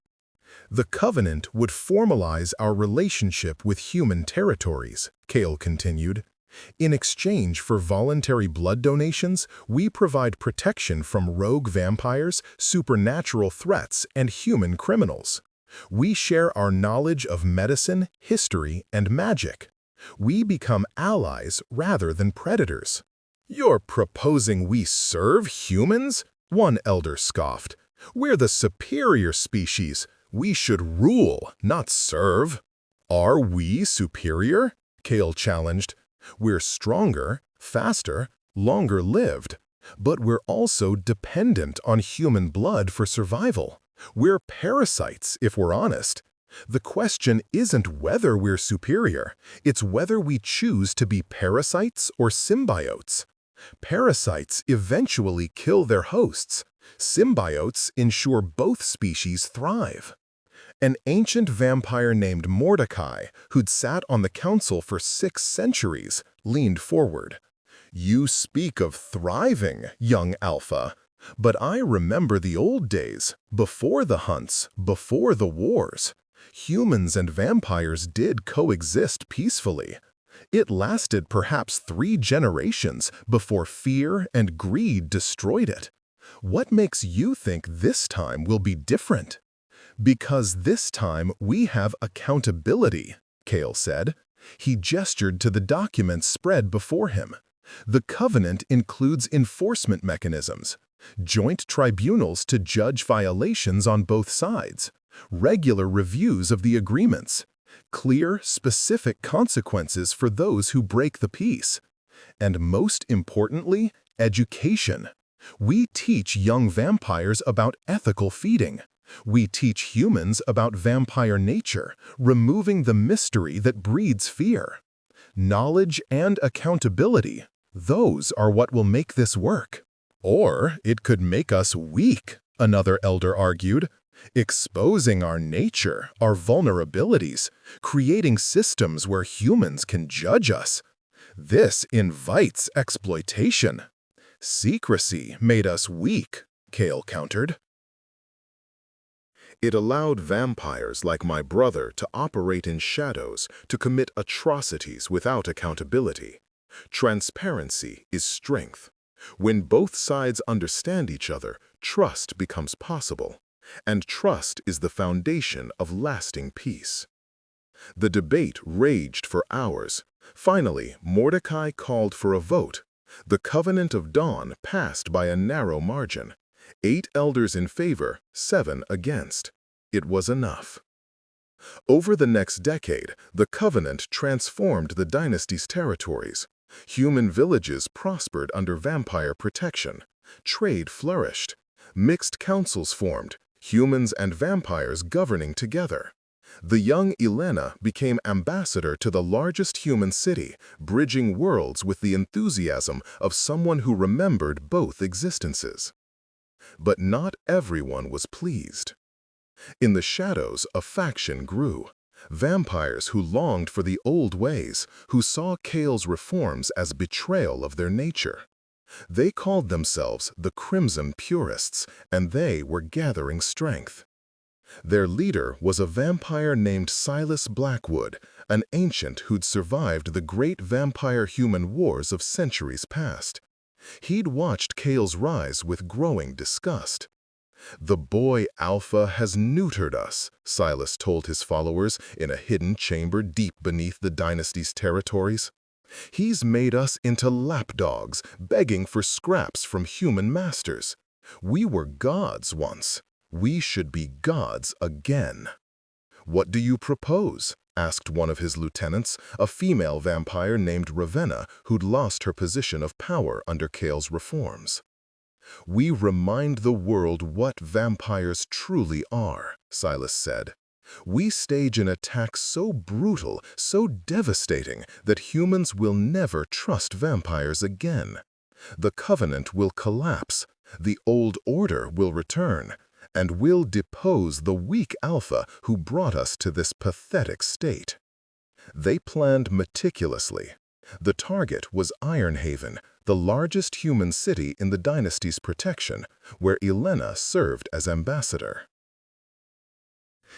"The Covenant would formalize our relationship with human territories," Cale continued. "In exchange for voluntary blood donations, we provide protection from rogue vampires, supernatural threats, and human criminals. We share our knowledge of medicine, history, and magic. We become allies rather than predators." "You're proposing we serve humans?" one elder scoffed. "We're the superior species. We should rule, not serve." "Are we superior?" Cale challenged. "We're stronger, faster, longer lived. But we're also dependent on human blood for survival. We're parasites, if we're honest. The question isn't whether we're superior, it's whether we choose to be parasites or symbiotes. Parasites eventually kill their hosts. Symbiotes ensure both species thrive." An ancient vampire named Mordecai, who'd sat on the council for 6 centuries, leaned forward. "You speak of thriving, young Alpha, but I remember the old days, before the hunts, before the wars. Humans and vampires did coexist peacefully. It lasted perhaps 3 generations before fear and greed destroyed it. What makes you think this time will be different?" Because this time we have accountability, Kale said. He gestured to the documents spread before him. The covenant includes enforcement mechanisms, joint tribunals to judge violations on both sides, regular reviews of the agreements, clear, specific consequences for those who break the peace, and most importantly, education. We teach young vampires about ethical feeding. We teach humans about vampire nature, removing the mystery that breeds fear. Knowledge and accountability, those are what will make this work. Or it could make us weak, another elder argued, exposing our nature, our vulnerabilities, creating systems where humans can judge us. This invites exploitation. Secrecy made us weak, Kale countered. It allowed vampires like my brother to operate in shadows, to commit atrocities without accountability. Transparency is strength. When both sides understand each other, trust becomes possible. And trust is the foundation of lasting peace. The debate raged for hours. Finally, Mordecai called for a vote. The Covenant of Dawn passed by a narrow margin. 8 elders in favor, 7 against. It was enough. Over the next decade, the Covenant transformed the dynasty's territories. Human villages prospered under vampire protection. Trade flourished. Mixed councils formed, humans and vampires governing together. The young Elena became ambassador to the largest human city, bridging worlds with the enthusiasm of someone who remembered both existences. But not everyone was pleased. In the shadows, a faction grew. Vampires who longed for the old ways, who saw Kale's reforms as betrayal of their nature. They called themselves the Crimson Purists, and they were gathering strength. Their leader was a vampire named Silas Blackwood, an ancient who'd survived the great vampire-human wars of centuries past. He'd watched Kale's rise with growing disgust. "The boy Alpha has neutered us," Silas told his followers in a hidden chamber deep beneath the dynasty's territories. "He's made us into lapdogs, begging for scraps from human masters. We were gods once. We should be gods again." "What do you propose?" asked one of his lieutenants, a female vampire named Ravenna who'd lost her position of power under Kale's reforms. "We remind the world what vampires truly are," Silas said. "We stage an attack so brutal, so devastating, that humans will never trust vampires again. The Covenant will collapse, the old order will return, and we'll depose the weak Alpha who brought us to this pathetic state." They planned meticulously. The target was Ironhaven, the largest human city in the dynasty's protection, where Elena served as ambassador.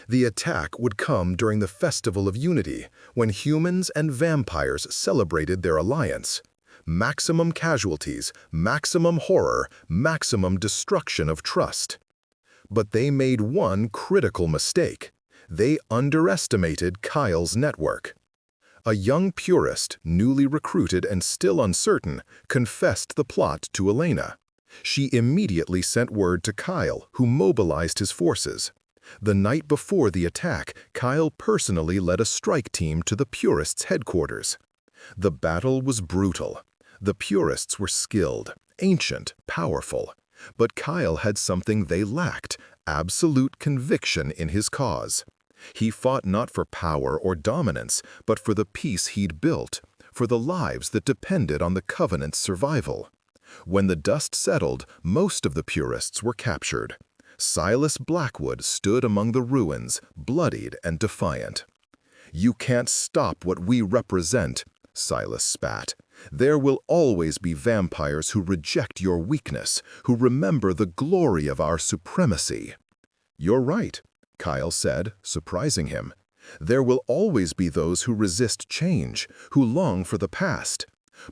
The attack would come during the Festival of Unity, when humans and vampires celebrated their alliance. Maximum casualties, maximum horror, maximum destruction of trust. But they made one critical mistake. They underestimated Kyle's network. A young purist, newly recruited and still uncertain, confessed the plot to Elena. She immediately sent word to Kyle, who mobilized his forces. The night before the attack, Kyle personally led a strike team to the Purists' headquarters. The battle was brutal. The Purists were skilled, ancient, powerful. But Kyle had something they lacked: absolute conviction in his cause. He fought not for power or dominance, but for the peace he'd built, for the lives that depended on the Covenant's survival. When the dust settled, most of the Purists were captured. Silas Blackwood stood among the ruins, bloodied and defiant. "You can't stop what we represent," Silas spat. "There will always be vampires who reject your weakness, who remember the glory of our supremacy." "You're right," Kyle said, surprising him. "There will always be those who resist change, who long for the past.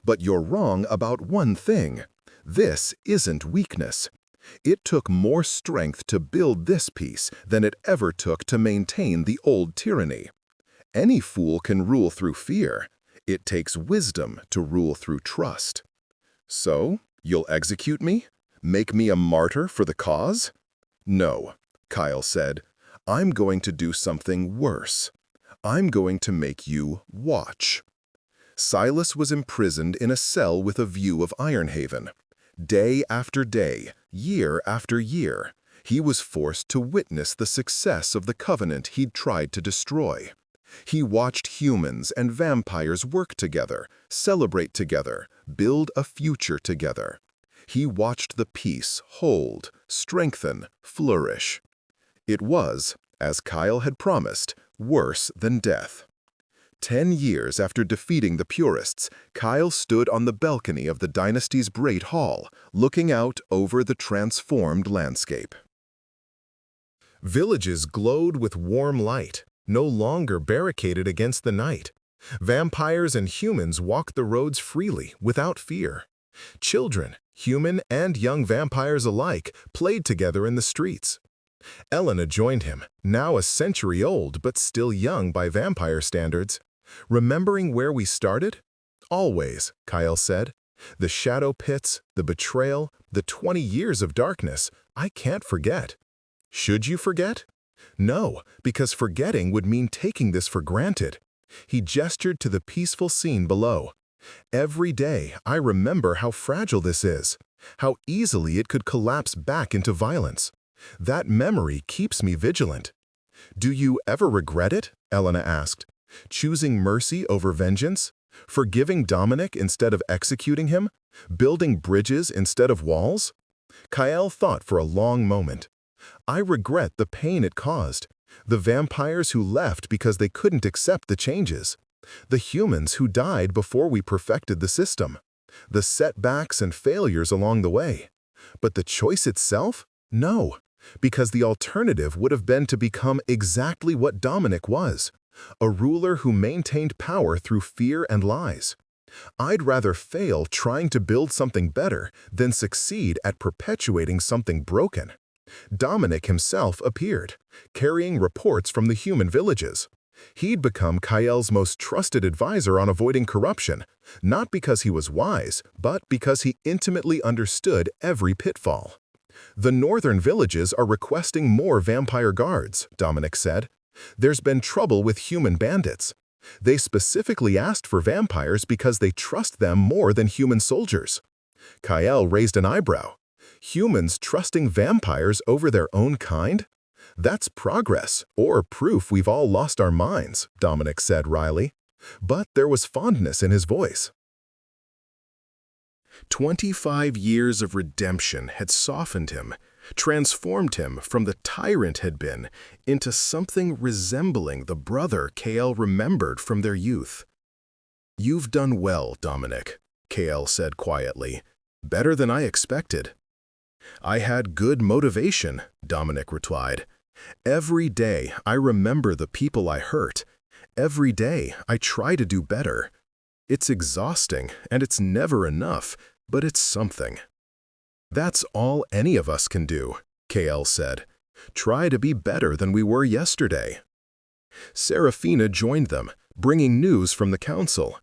But you're wrong about one thing. This isn't weakness. It took more strength to build this peace than it ever took to maintain the old tyranny. Any fool can rule through fear. It takes wisdom to rule through trust. So, you'll execute me? Make me a martyr for the cause? No, Kyle said. I'm going to do something worse. I'm going to make you watch. Silas was imprisoned in a cell with a view of Ironhaven. Day after day, year after year, he was forced to witness the success of the covenant he'd tried to destroy. He watched humans and vampires work together, celebrate together, build a future together. He watched the peace hold, strengthen, flourish. It was, as Kyle had promised, worse than death. 10 years after defeating the Purists, Kyle stood on the balcony of the dynasty's great hall, looking out over the transformed landscape. Villages glowed with warm light, no longer barricaded against the night. Vampires and humans walked the roads freely, without fear. Children, human and young vampires alike, played together in the streets. Elena joined him, now a century old but still young by vampire standards. Remembering where we started? Always, Kyle said. The shadow pits, the betrayal, the 20 years of darkness, I can't forget. Should you forget? No, because forgetting would mean taking this for granted. He gestured to the peaceful scene below. Every day, I remember how fragile this is, how easily it could collapse back into violence. That memory keeps me vigilant. Do you ever regret it? Elena asked. Choosing mercy over vengeance? Forgiving Dominic instead of executing him? Building bridges instead of walls? Kyle thought for a long moment. I regret the pain it caused. The vampires who left because they couldn't accept the changes. The humans who died before we perfected the system. The setbacks and failures along the way. But the choice itself? No, because the alternative would have been to become exactly what Dominic was. A ruler who maintained power through fear and lies. I'd rather fail trying to build something better than succeed at perpetuating something broken. Dominic himself appeared, carrying reports from the human villages. He'd become Kyle's most trusted advisor on avoiding corruption, not because he was wise, but because he intimately understood every pitfall. The northern villages are requesting more vampire guards, Dominic said. There's been trouble with human bandits. They specifically asked for vampires because they trust them more than human soldiers. Kyle raised an eyebrow. Humans trusting vampires over their own kind? That's progress, or proof we've all lost our minds, Dominic said wryly. But there was fondness in his voice. 25 years of redemption had softened him, transformed him from the tyrant had been into something resembling the brother Kale remembered from their youth. You've done well, Dominic, Kale said quietly. Better than I expected. I had good motivation, Dominic replied. Every day I remember the people I hurt. Every day I try to do better. It's exhausting and it's never enough, but it's something. That's all any of us can do, Kale said. Try to be better than we were yesterday. Serafina joined them, bringing news from the council.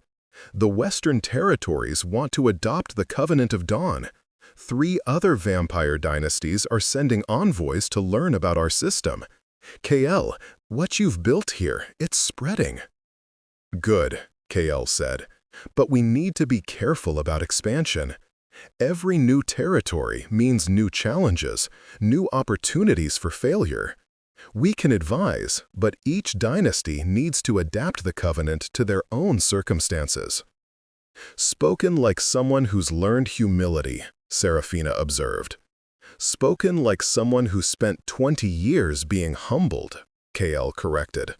The Western Territories want to adopt the Covenant of Dawn. 3 other vampire dynasties are sending envoys to learn about our system. KL, what you've built here, it's spreading. Good, KL said, but we need to be careful about expansion. Every new territory means new challenges, new opportunities for failure. We can advise, but each dynasty needs to adapt the covenant to their own circumstances. Spoken like someone who's learned humility, Serafina observed. Spoken like someone who spent 20 years being humbled, Kale corrected.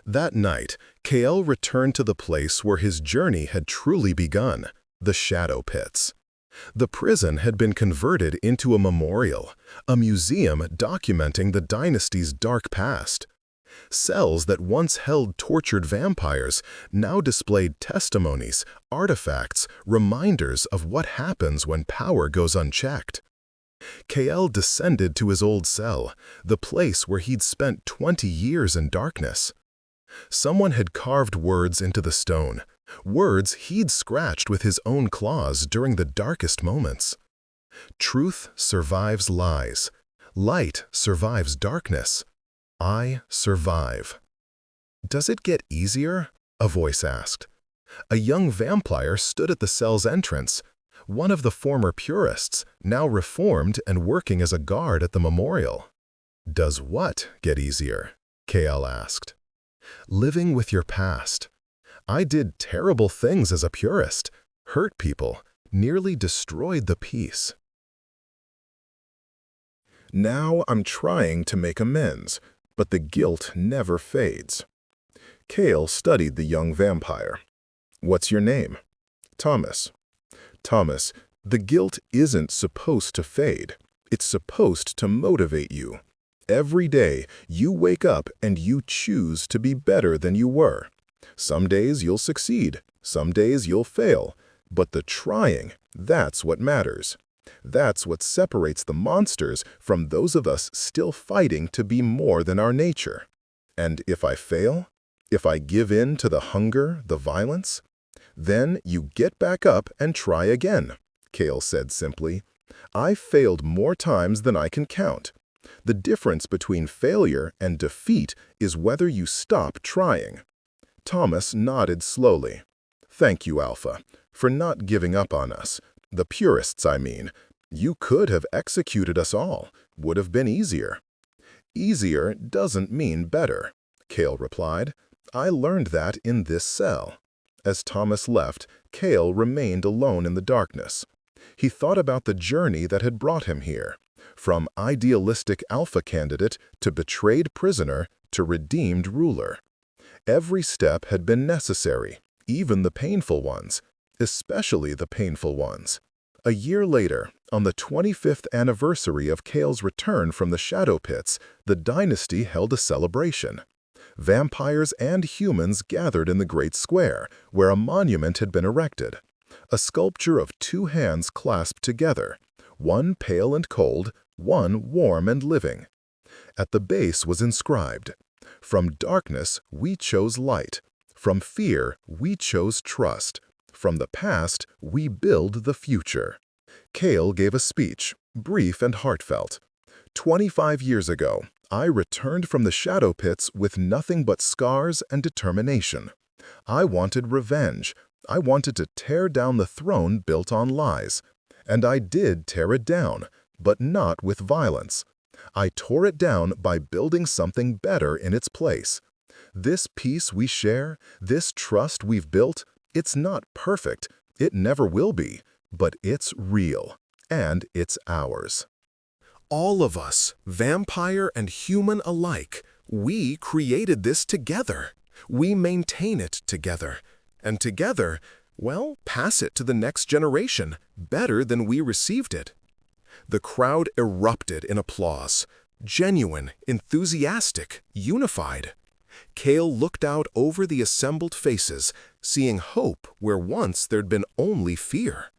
That night, Kale returned to the place where his journey had truly begun, the Shadow Pits. The prison had been converted into a memorial, a museum documenting the dynasty's dark past. Cells that once held tortured vampires now displayed testimonies, artifacts, reminders of what happens when power goes unchecked. Kale descended to his old cell, the place where he'd spent 20 years in darkness. Someone had carved words into the stone, words he'd scratched with his own claws during the darkest moments. Truth survives lies. Light survives darkness. I survive. Does it get easier? A voice asked. A young vampire stood at the cell's entrance, one of the former purists, now reformed and working as a guard at the memorial. Does what get easier? Kale asked. Living with your past. I did terrible things as a purist, hurt people, nearly destroyed the peace. Now I'm trying to make amends, but the guilt never fades. Kale studied the young vampire. What's your name? Thomas. Thomas, the guilt isn't supposed to fade. It's supposed to motivate you. Every day, you wake up and you choose to be better than you were. Some days you'll succeed, some days you'll fail, but the trying, that's what matters. That's what separates the monsters from those of us still fighting to be more than our nature. And if I fail, if I give in to the hunger, the violence, then you get back up and try again, Kale said simply. I've failed more times than I can count. The difference between failure and defeat is whether you stop trying. Thomas nodded slowly. Thank you, Alpha, for not giving up on us. The purists, I mean. You could have executed us all. Would have been easier. Easier doesn't mean better, Kale replied. I learned that in this cell. As Thomas left, Kale remained alone in the darkness. He thought about the journey that had brought him here. From idealistic alpha candidate to betrayed prisoner to redeemed ruler. Every step had been necessary, even the painful ones, especially the painful ones. A year later, on the 25th anniversary of Kale's return from the Shadow Pits, the dynasty held a celebration. Vampires and humans gathered in the Great Square, where a monument had been erected. A sculpture of two hands clasped together, one pale and cold, one warm and living. At the base was inscribed, "From darkness we chose light. From fear we chose trust. From the past we build the future." Kale gave a speech, brief and heartfelt. 25 years ago, I returned from the Shadow Pits with nothing but scars and determination. I wanted revenge. I wanted to tear down the throne built on lies. And I did tear it down, but not with violence. I tore it down by building something better in its place. This peace we share, this trust we've built, it's not perfect, it never will be, but it's real, and it's ours. All of us, vampire and human alike, we created this together. We maintain it together. And together, well, pass it to the next generation, better than we received it. The crowd erupted in applause, genuine, enthusiastic, unified. Kale looked out over the assembled faces, seeing hope where once there'd been only fear.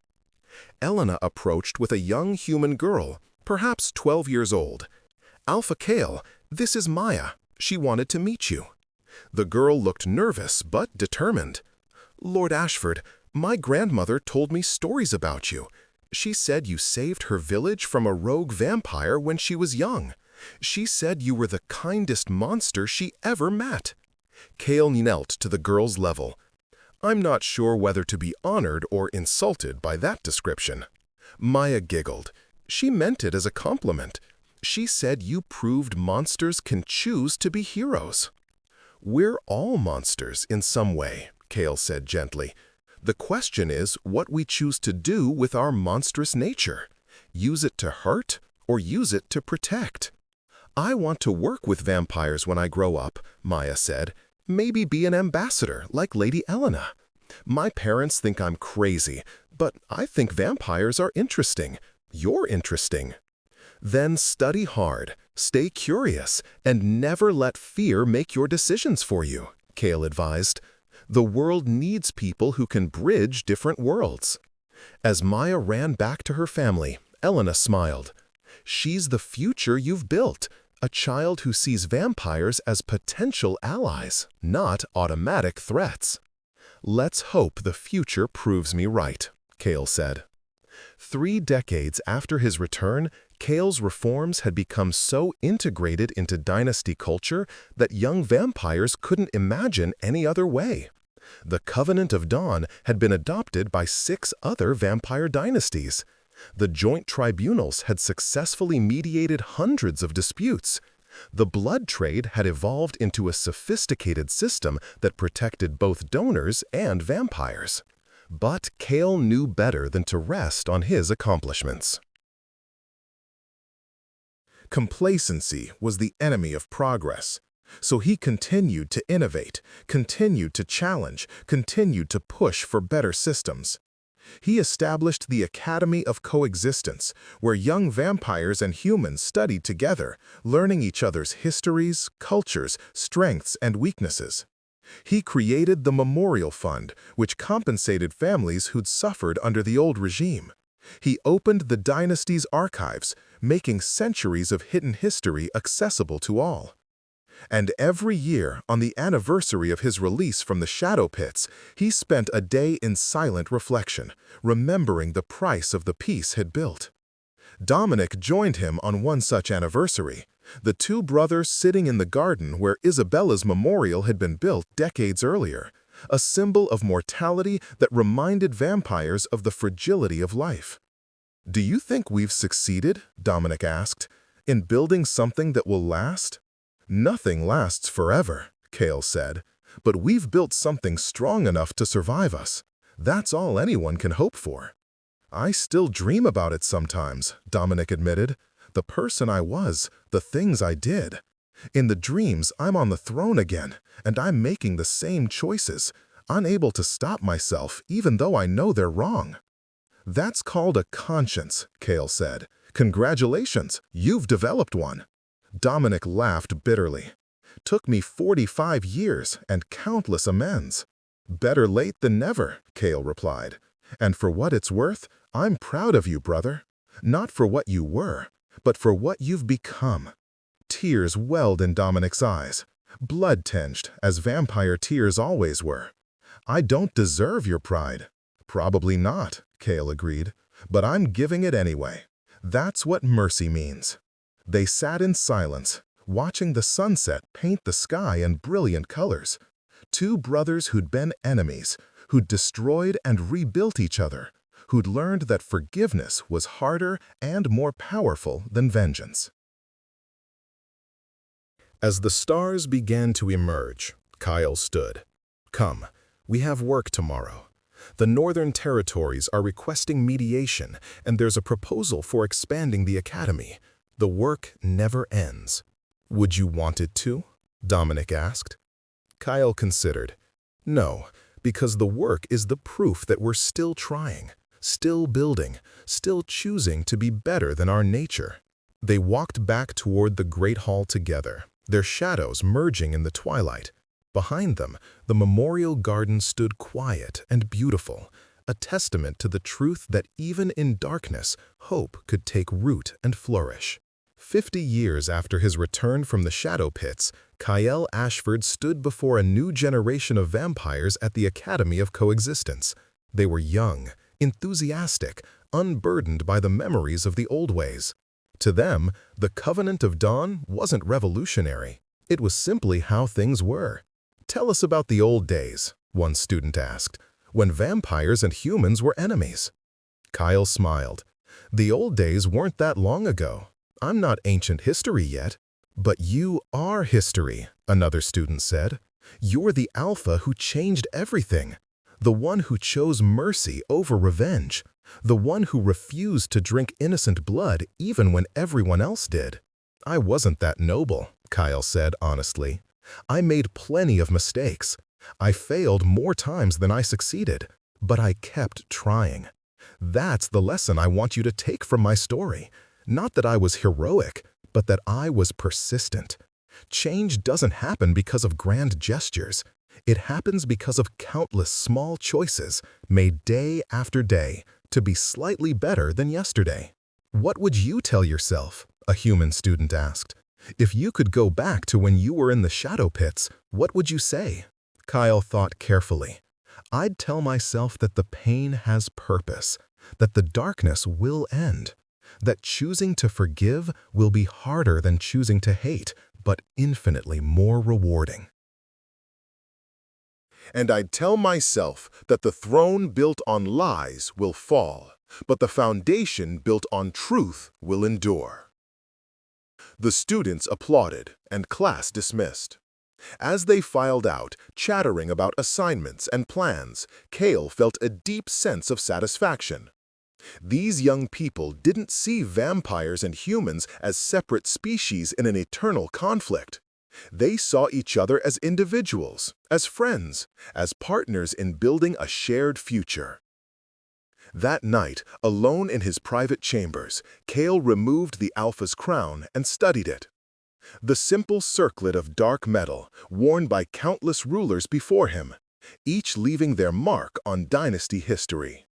Elena approached with a young human girl, perhaps 12 years old. "Alpha Kale, this is Maya. She wanted to meet you." The girl looked nervous but determined. "Lord Ashford, my grandmother told me stories about you. She said you saved her village from a rogue vampire when she was young. She said you were the kindest monster she ever met." Kale knelt to the girl's level. "I'm not sure whether to be honored or insulted by that description." Maya giggled. She meant it as a compliment. She said you proved monsters can choose to be heroes. "We're all monsters in some way," Kale said gently. "The question is what we choose to do with our monstrous nature. Use it to hurt or use it to protect." "I want to work with vampires when I grow up," Maya said. "Maybe be an ambassador like Lady Elena. My parents think I'm crazy, but I think vampires are interesting. You're interesting." "Then study hard, stay curious, and never let fear make your decisions for you," Kale advised. "The world needs people who can bridge different worlds." As Maya ran back to her family, Elena smiled. She's the future you've built, a child who sees vampires as potential allies, not automatic threats. Let's hope the future proves me right, Cale said. 3 decades after his return, Cale's reforms had become so integrated into dynasty culture that young vampires couldn't imagine any other way. The Covenant of Dawn had been adopted by 6 other vampire dynasties. The joint tribunals had successfully mediated hundreds of disputes. The blood trade had evolved into a sophisticated system that protected both donors and vampires. But Cale knew better than to rest on his accomplishments. Complacency was the enemy of progress. So he continued to innovate, continued to challenge, continued to push for better systems. He established the Academy of Coexistence, where young vampires and humans studied together, learning each other's histories, cultures, strengths, and weaknesses. He created the Memorial Fund, which compensated families who'd suffered under the old regime. He opened the dynasty's archives, making centuries of hidden history accessible to all. And every year, on the anniversary of his release from the Shadow Pits, he spent a day in silent reflection, remembering the price of the peace he'd built. Dominic joined him on one such anniversary, the 2 brothers sitting in the garden where Isabella's memorial had been built decades earlier, a symbol of mortality that reminded vampires of the fragility of life. "Do you think we've succeeded," Dominic asked, "in building something that will last?" "Nothing lasts forever," Cale said, "but we've built something strong enough to survive us. That's all anyone can hope for." "I still dream about it sometimes," Dominic admitted. "The person I was, the things I did. In the dreams, I'm on the throne again, and I'm making the same choices, unable to stop myself even though I know they're wrong." "That's called a conscience," Cale said. "Congratulations, you've developed one." Dominic laughed bitterly. "Took me 45 years and countless amends." "Better late than never," Cale replied. "And for what it's worth, I'm proud of you, brother. Not for what you were, but for what you've become." Tears welled in Dominic's eyes, blood-tinged, as vampire tears always were. "I don't deserve your pride." "Probably not," Cale agreed, "but I'm giving it anyway. That's what mercy means." They sat in silence, watching the sunset paint the sky in brilliant colors. 2 brothers who'd been enemies, who'd destroyed and rebuilt each other, who'd learned that forgiveness was harder and more powerful than vengeance. As the stars began to emerge, Kyle stood. "Come, we have work tomorrow. The Northern Territories are requesting mediation, and there's a proposal for expanding the academy. The work never ends." "Would you want it to?" Dominic asked. Kyle considered. "No, because the work is the proof that we're still trying, still building, still choosing to be better than our nature." They walked back toward the Great Hall together, their shadows merging in the twilight. Behind them, the memorial garden stood quiet and beautiful, a testament to the truth that even in darkness, hope could take root and flourish. 50 years after his return from the Shadow Pits, Kyle Ashford stood before a new generation of vampires at the Academy of Coexistence. They were young, enthusiastic, unburdened by the memories of the old ways. To them, the Covenant of Dawn wasn't revolutionary. It was simply how things were. "Tell us about the old days," one student asked, "when vampires and humans were enemies." Kyle smiled. "The old days weren't that long ago. I'm not ancient history yet." "But you are history," another student said. "You're the Alpha who changed everything. The one who chose mercy over revenge. The one who refused to drink innocent blood even when everyone else did." "I wasn't that noble," Kyle said honestly. "I made plenty of mistakes. I failed more times than I succeeded, but I kept trying. That's the lesson I want you to take from my story. Not that I was heroic, but that I was persistent. Change doesn't happen because of grand gestures. It happens because of countless small choices made day after day to be slightly better than yesterday." "What would you tell yourself?" a human student asked. "If you could go back to when you were in the shadow pits, what would you say?" Kyle thought carefully. "I'd tell myself that the pain has purpose, that the darkness will end, that choosing to forgive will be harder than choosing to hate, but infinitely more rewarding." And I'd tell myself that the throne built on lies will fall, but the foundation built on truth will endure. The students applauded, and class dismissed. As they filed out, chattering about assignments and plans, Cale felt a deep sense of satisfaction. These young people didn't see vampires and humans as separate species in an eternal conflict. They saw each other as individuals, as friends, as partners in building a shared future. That night, alone in his private chambers, Cale removed the Alpha's crown and studied it. The simple circlet of dark metal, worn by countless rulers before him, each leaving their mark on dynasty history.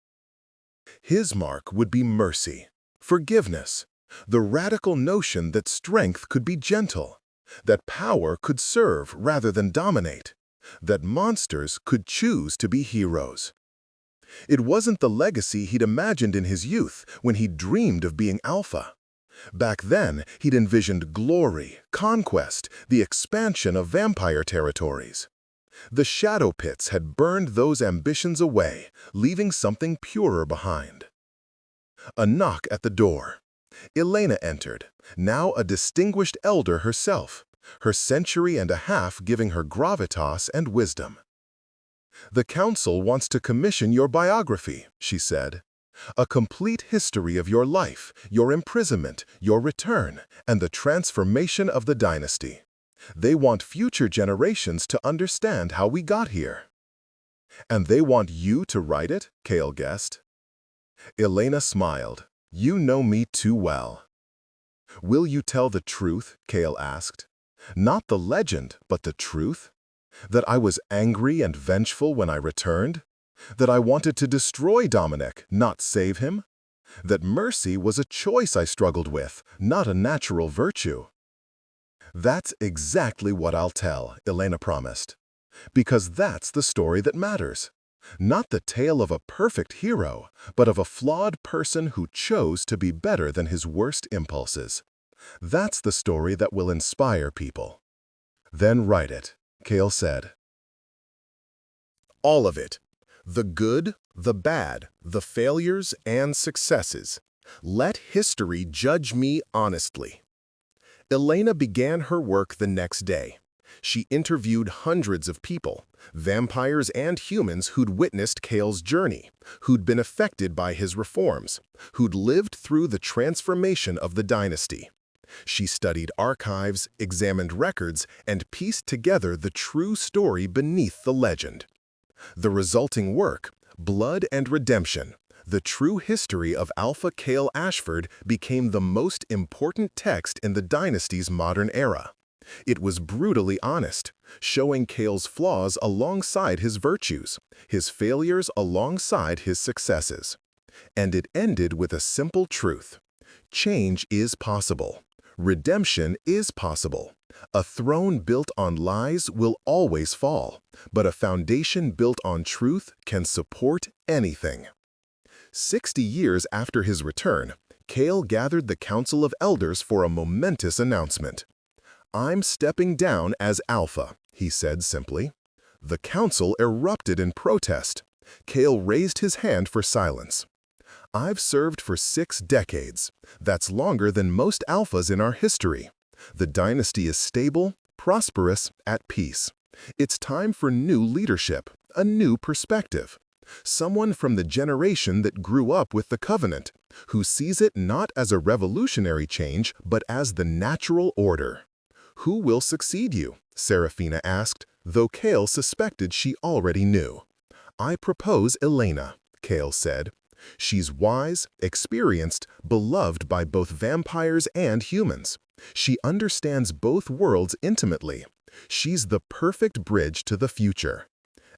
His mark would be mercy, forgiveness, the radical notion that strength could be gentle, that power could serve rather than dominate, that monsters could choose to be heroes. It wasn't the legacy he'd imagined in his youth when he dreamed of being Alpha. Back then, he'd envisioned glory, conquest, the expansion of vampire territories. The shadow pits had burned those ambitions away, leaving something purer behind. A knock at the door. Elena entered, now a distinguished elder herself, her century and a half giving her gravitas and wisdom. "The council wants to commission your biography," she said. "A complete history of your life, your imprisonment, your return, and the transformation of the dynasty. They want future generations to understand how we got here." "And they want you to write it?" Cale guessed. Elena smiled. "You know me too well." "Will you tell the truth?" Cale asked. "Not the legend, but the truth? That I was angry and vengeful when I returned? That I wanted to destroy Dominic, not save him? That mercy was a choice I struggled with, not a natural virtue?" "That's exactly what I'll tell," Elena promised. "Because that's the story that matters. Not the tale of a perfect hero, but of a flawed person who chose to be better than his worst impulses. That's the story that will inspire people." "Then write it," Cale said. All of it. The good, the bad, the failures and successes. Let history judge me honestly. Elena began her work the next day. She interviewed hundreds of people, vampires and humans who'd witnessed Cale's journey, who'd been affected by his reforms, who'd lived through the transformation of the dynasty. She studied archives, examined records, and pieced together the true story beneath the legend. The resulting work, Blood and Redemption, the true history of Alpha Cale Ashford, became the most important text in the dynasty's modern era. It was brutally honest, showing Cale's flaws alongside his virtues, his failures alongside his successes. And it ended with a simple truth. Change is possible. Redemption is possible. A throne built on lies will always fall, but a foundation built on truth can support anything. 60 years after his return, Cale gathered the Council of Elders for a momentous announcement. "I'm stepping down as Alpha," he said simply. The council erupted in protest. Cale raised his hand for silence. "I've served for 6 decades. That's longer than most Alphas in our history. The dynasty is stable, prosperous, at peace. It's time for new leadership, a new perspective. Someone from the generation that grew up with the Covenant, who sees it not as a revolutionary change, but as the natural order." "Who will succeed you?" Serafina asked, though Cale suspected she already knew. "I propose Elena," Cale said. "She's wise, experienced, beloved by both vampires and humans. She understands both worlds intimately. She's the perfect bridge to the future."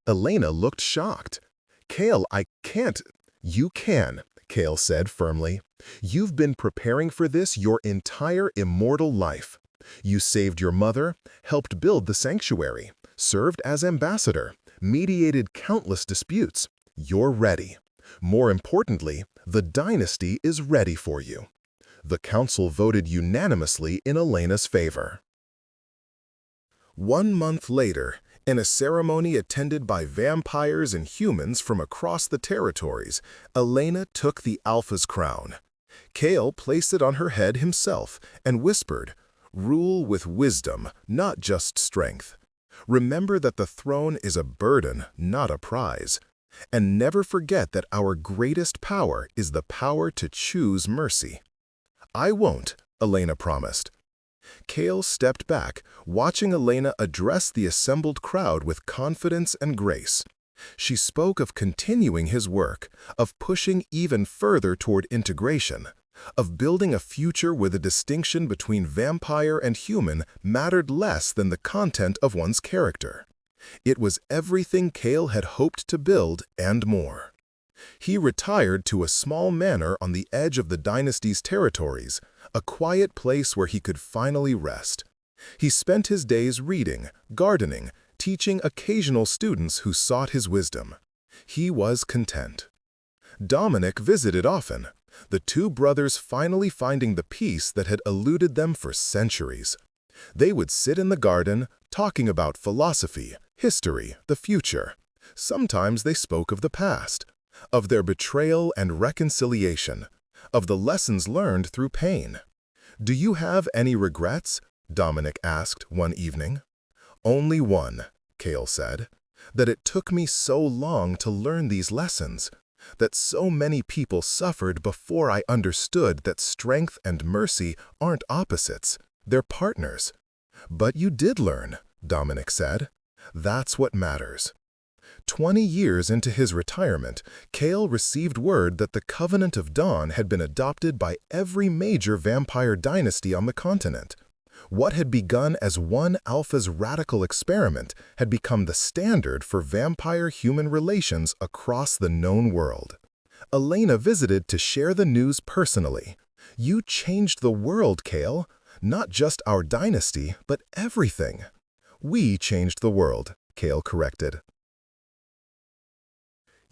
Elena looked shocked. "Cale, I can't." "You can," Kale said firmly. "You've been preparing for this your entire immortal life. You saved your mother, helped build the sanctuary, served as ambassador, mediated countless disputes. You're ready. More importantly, the dynasty is ready for you." The council voted unanimously in Elena's favor. 1 month later, in a ceremony attended by vampires and humans from across the territories, Elena took the Alpha's crown. Kale placed it on her head himself and whispered, "Rule with wisdom, not just strength. Remember that the throne is a burden, not a prize. And never forget that our greatest power is the power to choose mercy." "I won't," Elena promised. Kale stepped back, watching Elena address the assembled crowd with confidence and grace. She spoke of continuing his work, of pushing even further toward integration, of building a future where the distinction between vampire and human mattered less than the content of one's character. It was everything Kale had hoped to build and more. He retired to a small manor on the edge of the dynasty's territories, a quiet place where he could finally rest. He spent his days reading, gardening, teaching occasional students who sought his wisdom. He was content. Dominic visited often, the two brothers finally finding the peace that had eluded them for centuries. They would sit in the garden, talking about philosophy, history, the future. Sometimes they spoke of the past, of their betrayal and reconciliation, of the lessons learned through pain. "Do you have any regrets?" Dominic asked one evening. "Only one," Kale said, "that it took me so long to learn these lessons, that so many people suffered before I understood that strength and mercy aren't opposites, they're partners." "But you did learn," Dominic said. "That's what matters." 20 years into his retirement, Kale received word that the Covenant of Dawn had been adopted by every major vampire dynasty on the continent. What had begun as one Alpha's radical experiment had become the standard for vampire-human relations across the known world. Elena visited to share the news personally. "You changed the world, Kale. Not just our dynasty, but everything." "We changed the world," Kale corrected.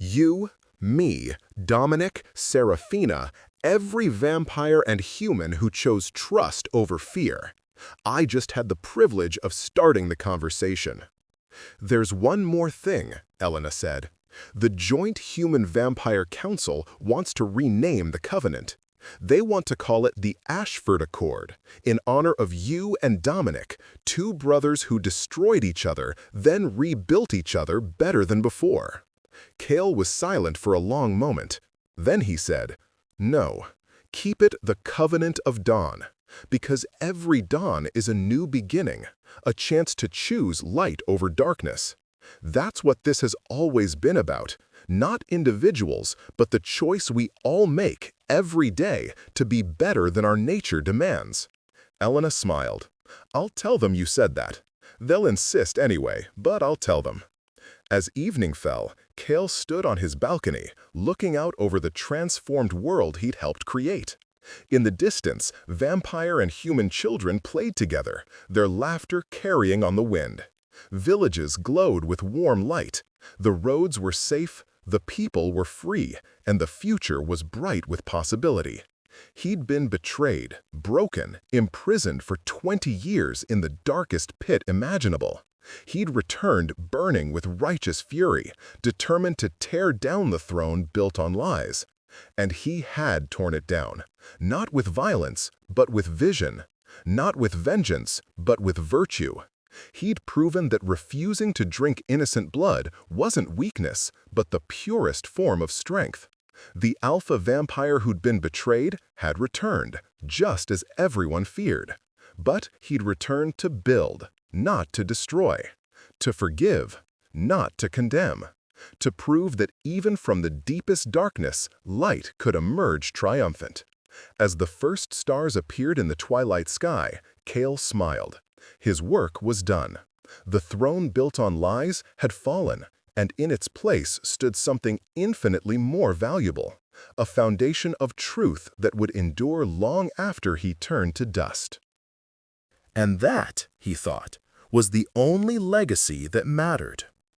You, me, Dominic, Serafina, every vampire and human who chose trust over fear. I just had the privilege of starting the conversation. "There's one more thing," Elena said. "The Joint Human-Vampire Council wants to rename the Covenant. They want to call it the Ashford Accord, in honor of you and Dominic, two brothers who destroyed each other, then rebuilt each other better than before." Kale was silent for a long moment. Then he said, "No, keep it the Covenant of Dawn, because every dawn is a new beginning, a chance to choose light over darkness. That's what this has always been about, not individuals, but the choice we all make every day to be better than our nature demands." Elena smiled. "I'll tell them you said that. They'll insist anyway, but I'll tell them." As evening fell, Kale stood on his balcony, looking out over the transformed world he'd helped create. In the distance, vampire and human children played together, their laughter carrying on the wind. Villages glowed with warm light. The roads were safe, the people were free, and the future was bright with possibility. He'd been betrayed, broken, imprisoned for 20 years in the darkest pit imaginable. He'd returned burning with righteous fury, determined to tear down the throne built on lies. And he had torn it down, not with violence, but with vision, not with vengeance, but with virtue. He'd proven that refusing to drink innocent blood wasn't weakness, but the purest form of strength. The alpha vampire who'd been betrayed had returned, just as everyone feared. But he'd returned to build, not to destroy, to forgive, not to condemn, to prove that even from the deepest darkness, light could emerge triumphant. As the first stars appeared in the twilight sky, Kale smiled. His work was done. The throne built on lies had fallen, and in its place stood something infinitely more valuable, a foundation of truth that would endure long after he turned to dust. And that, he thought, was the only legacy that mattered.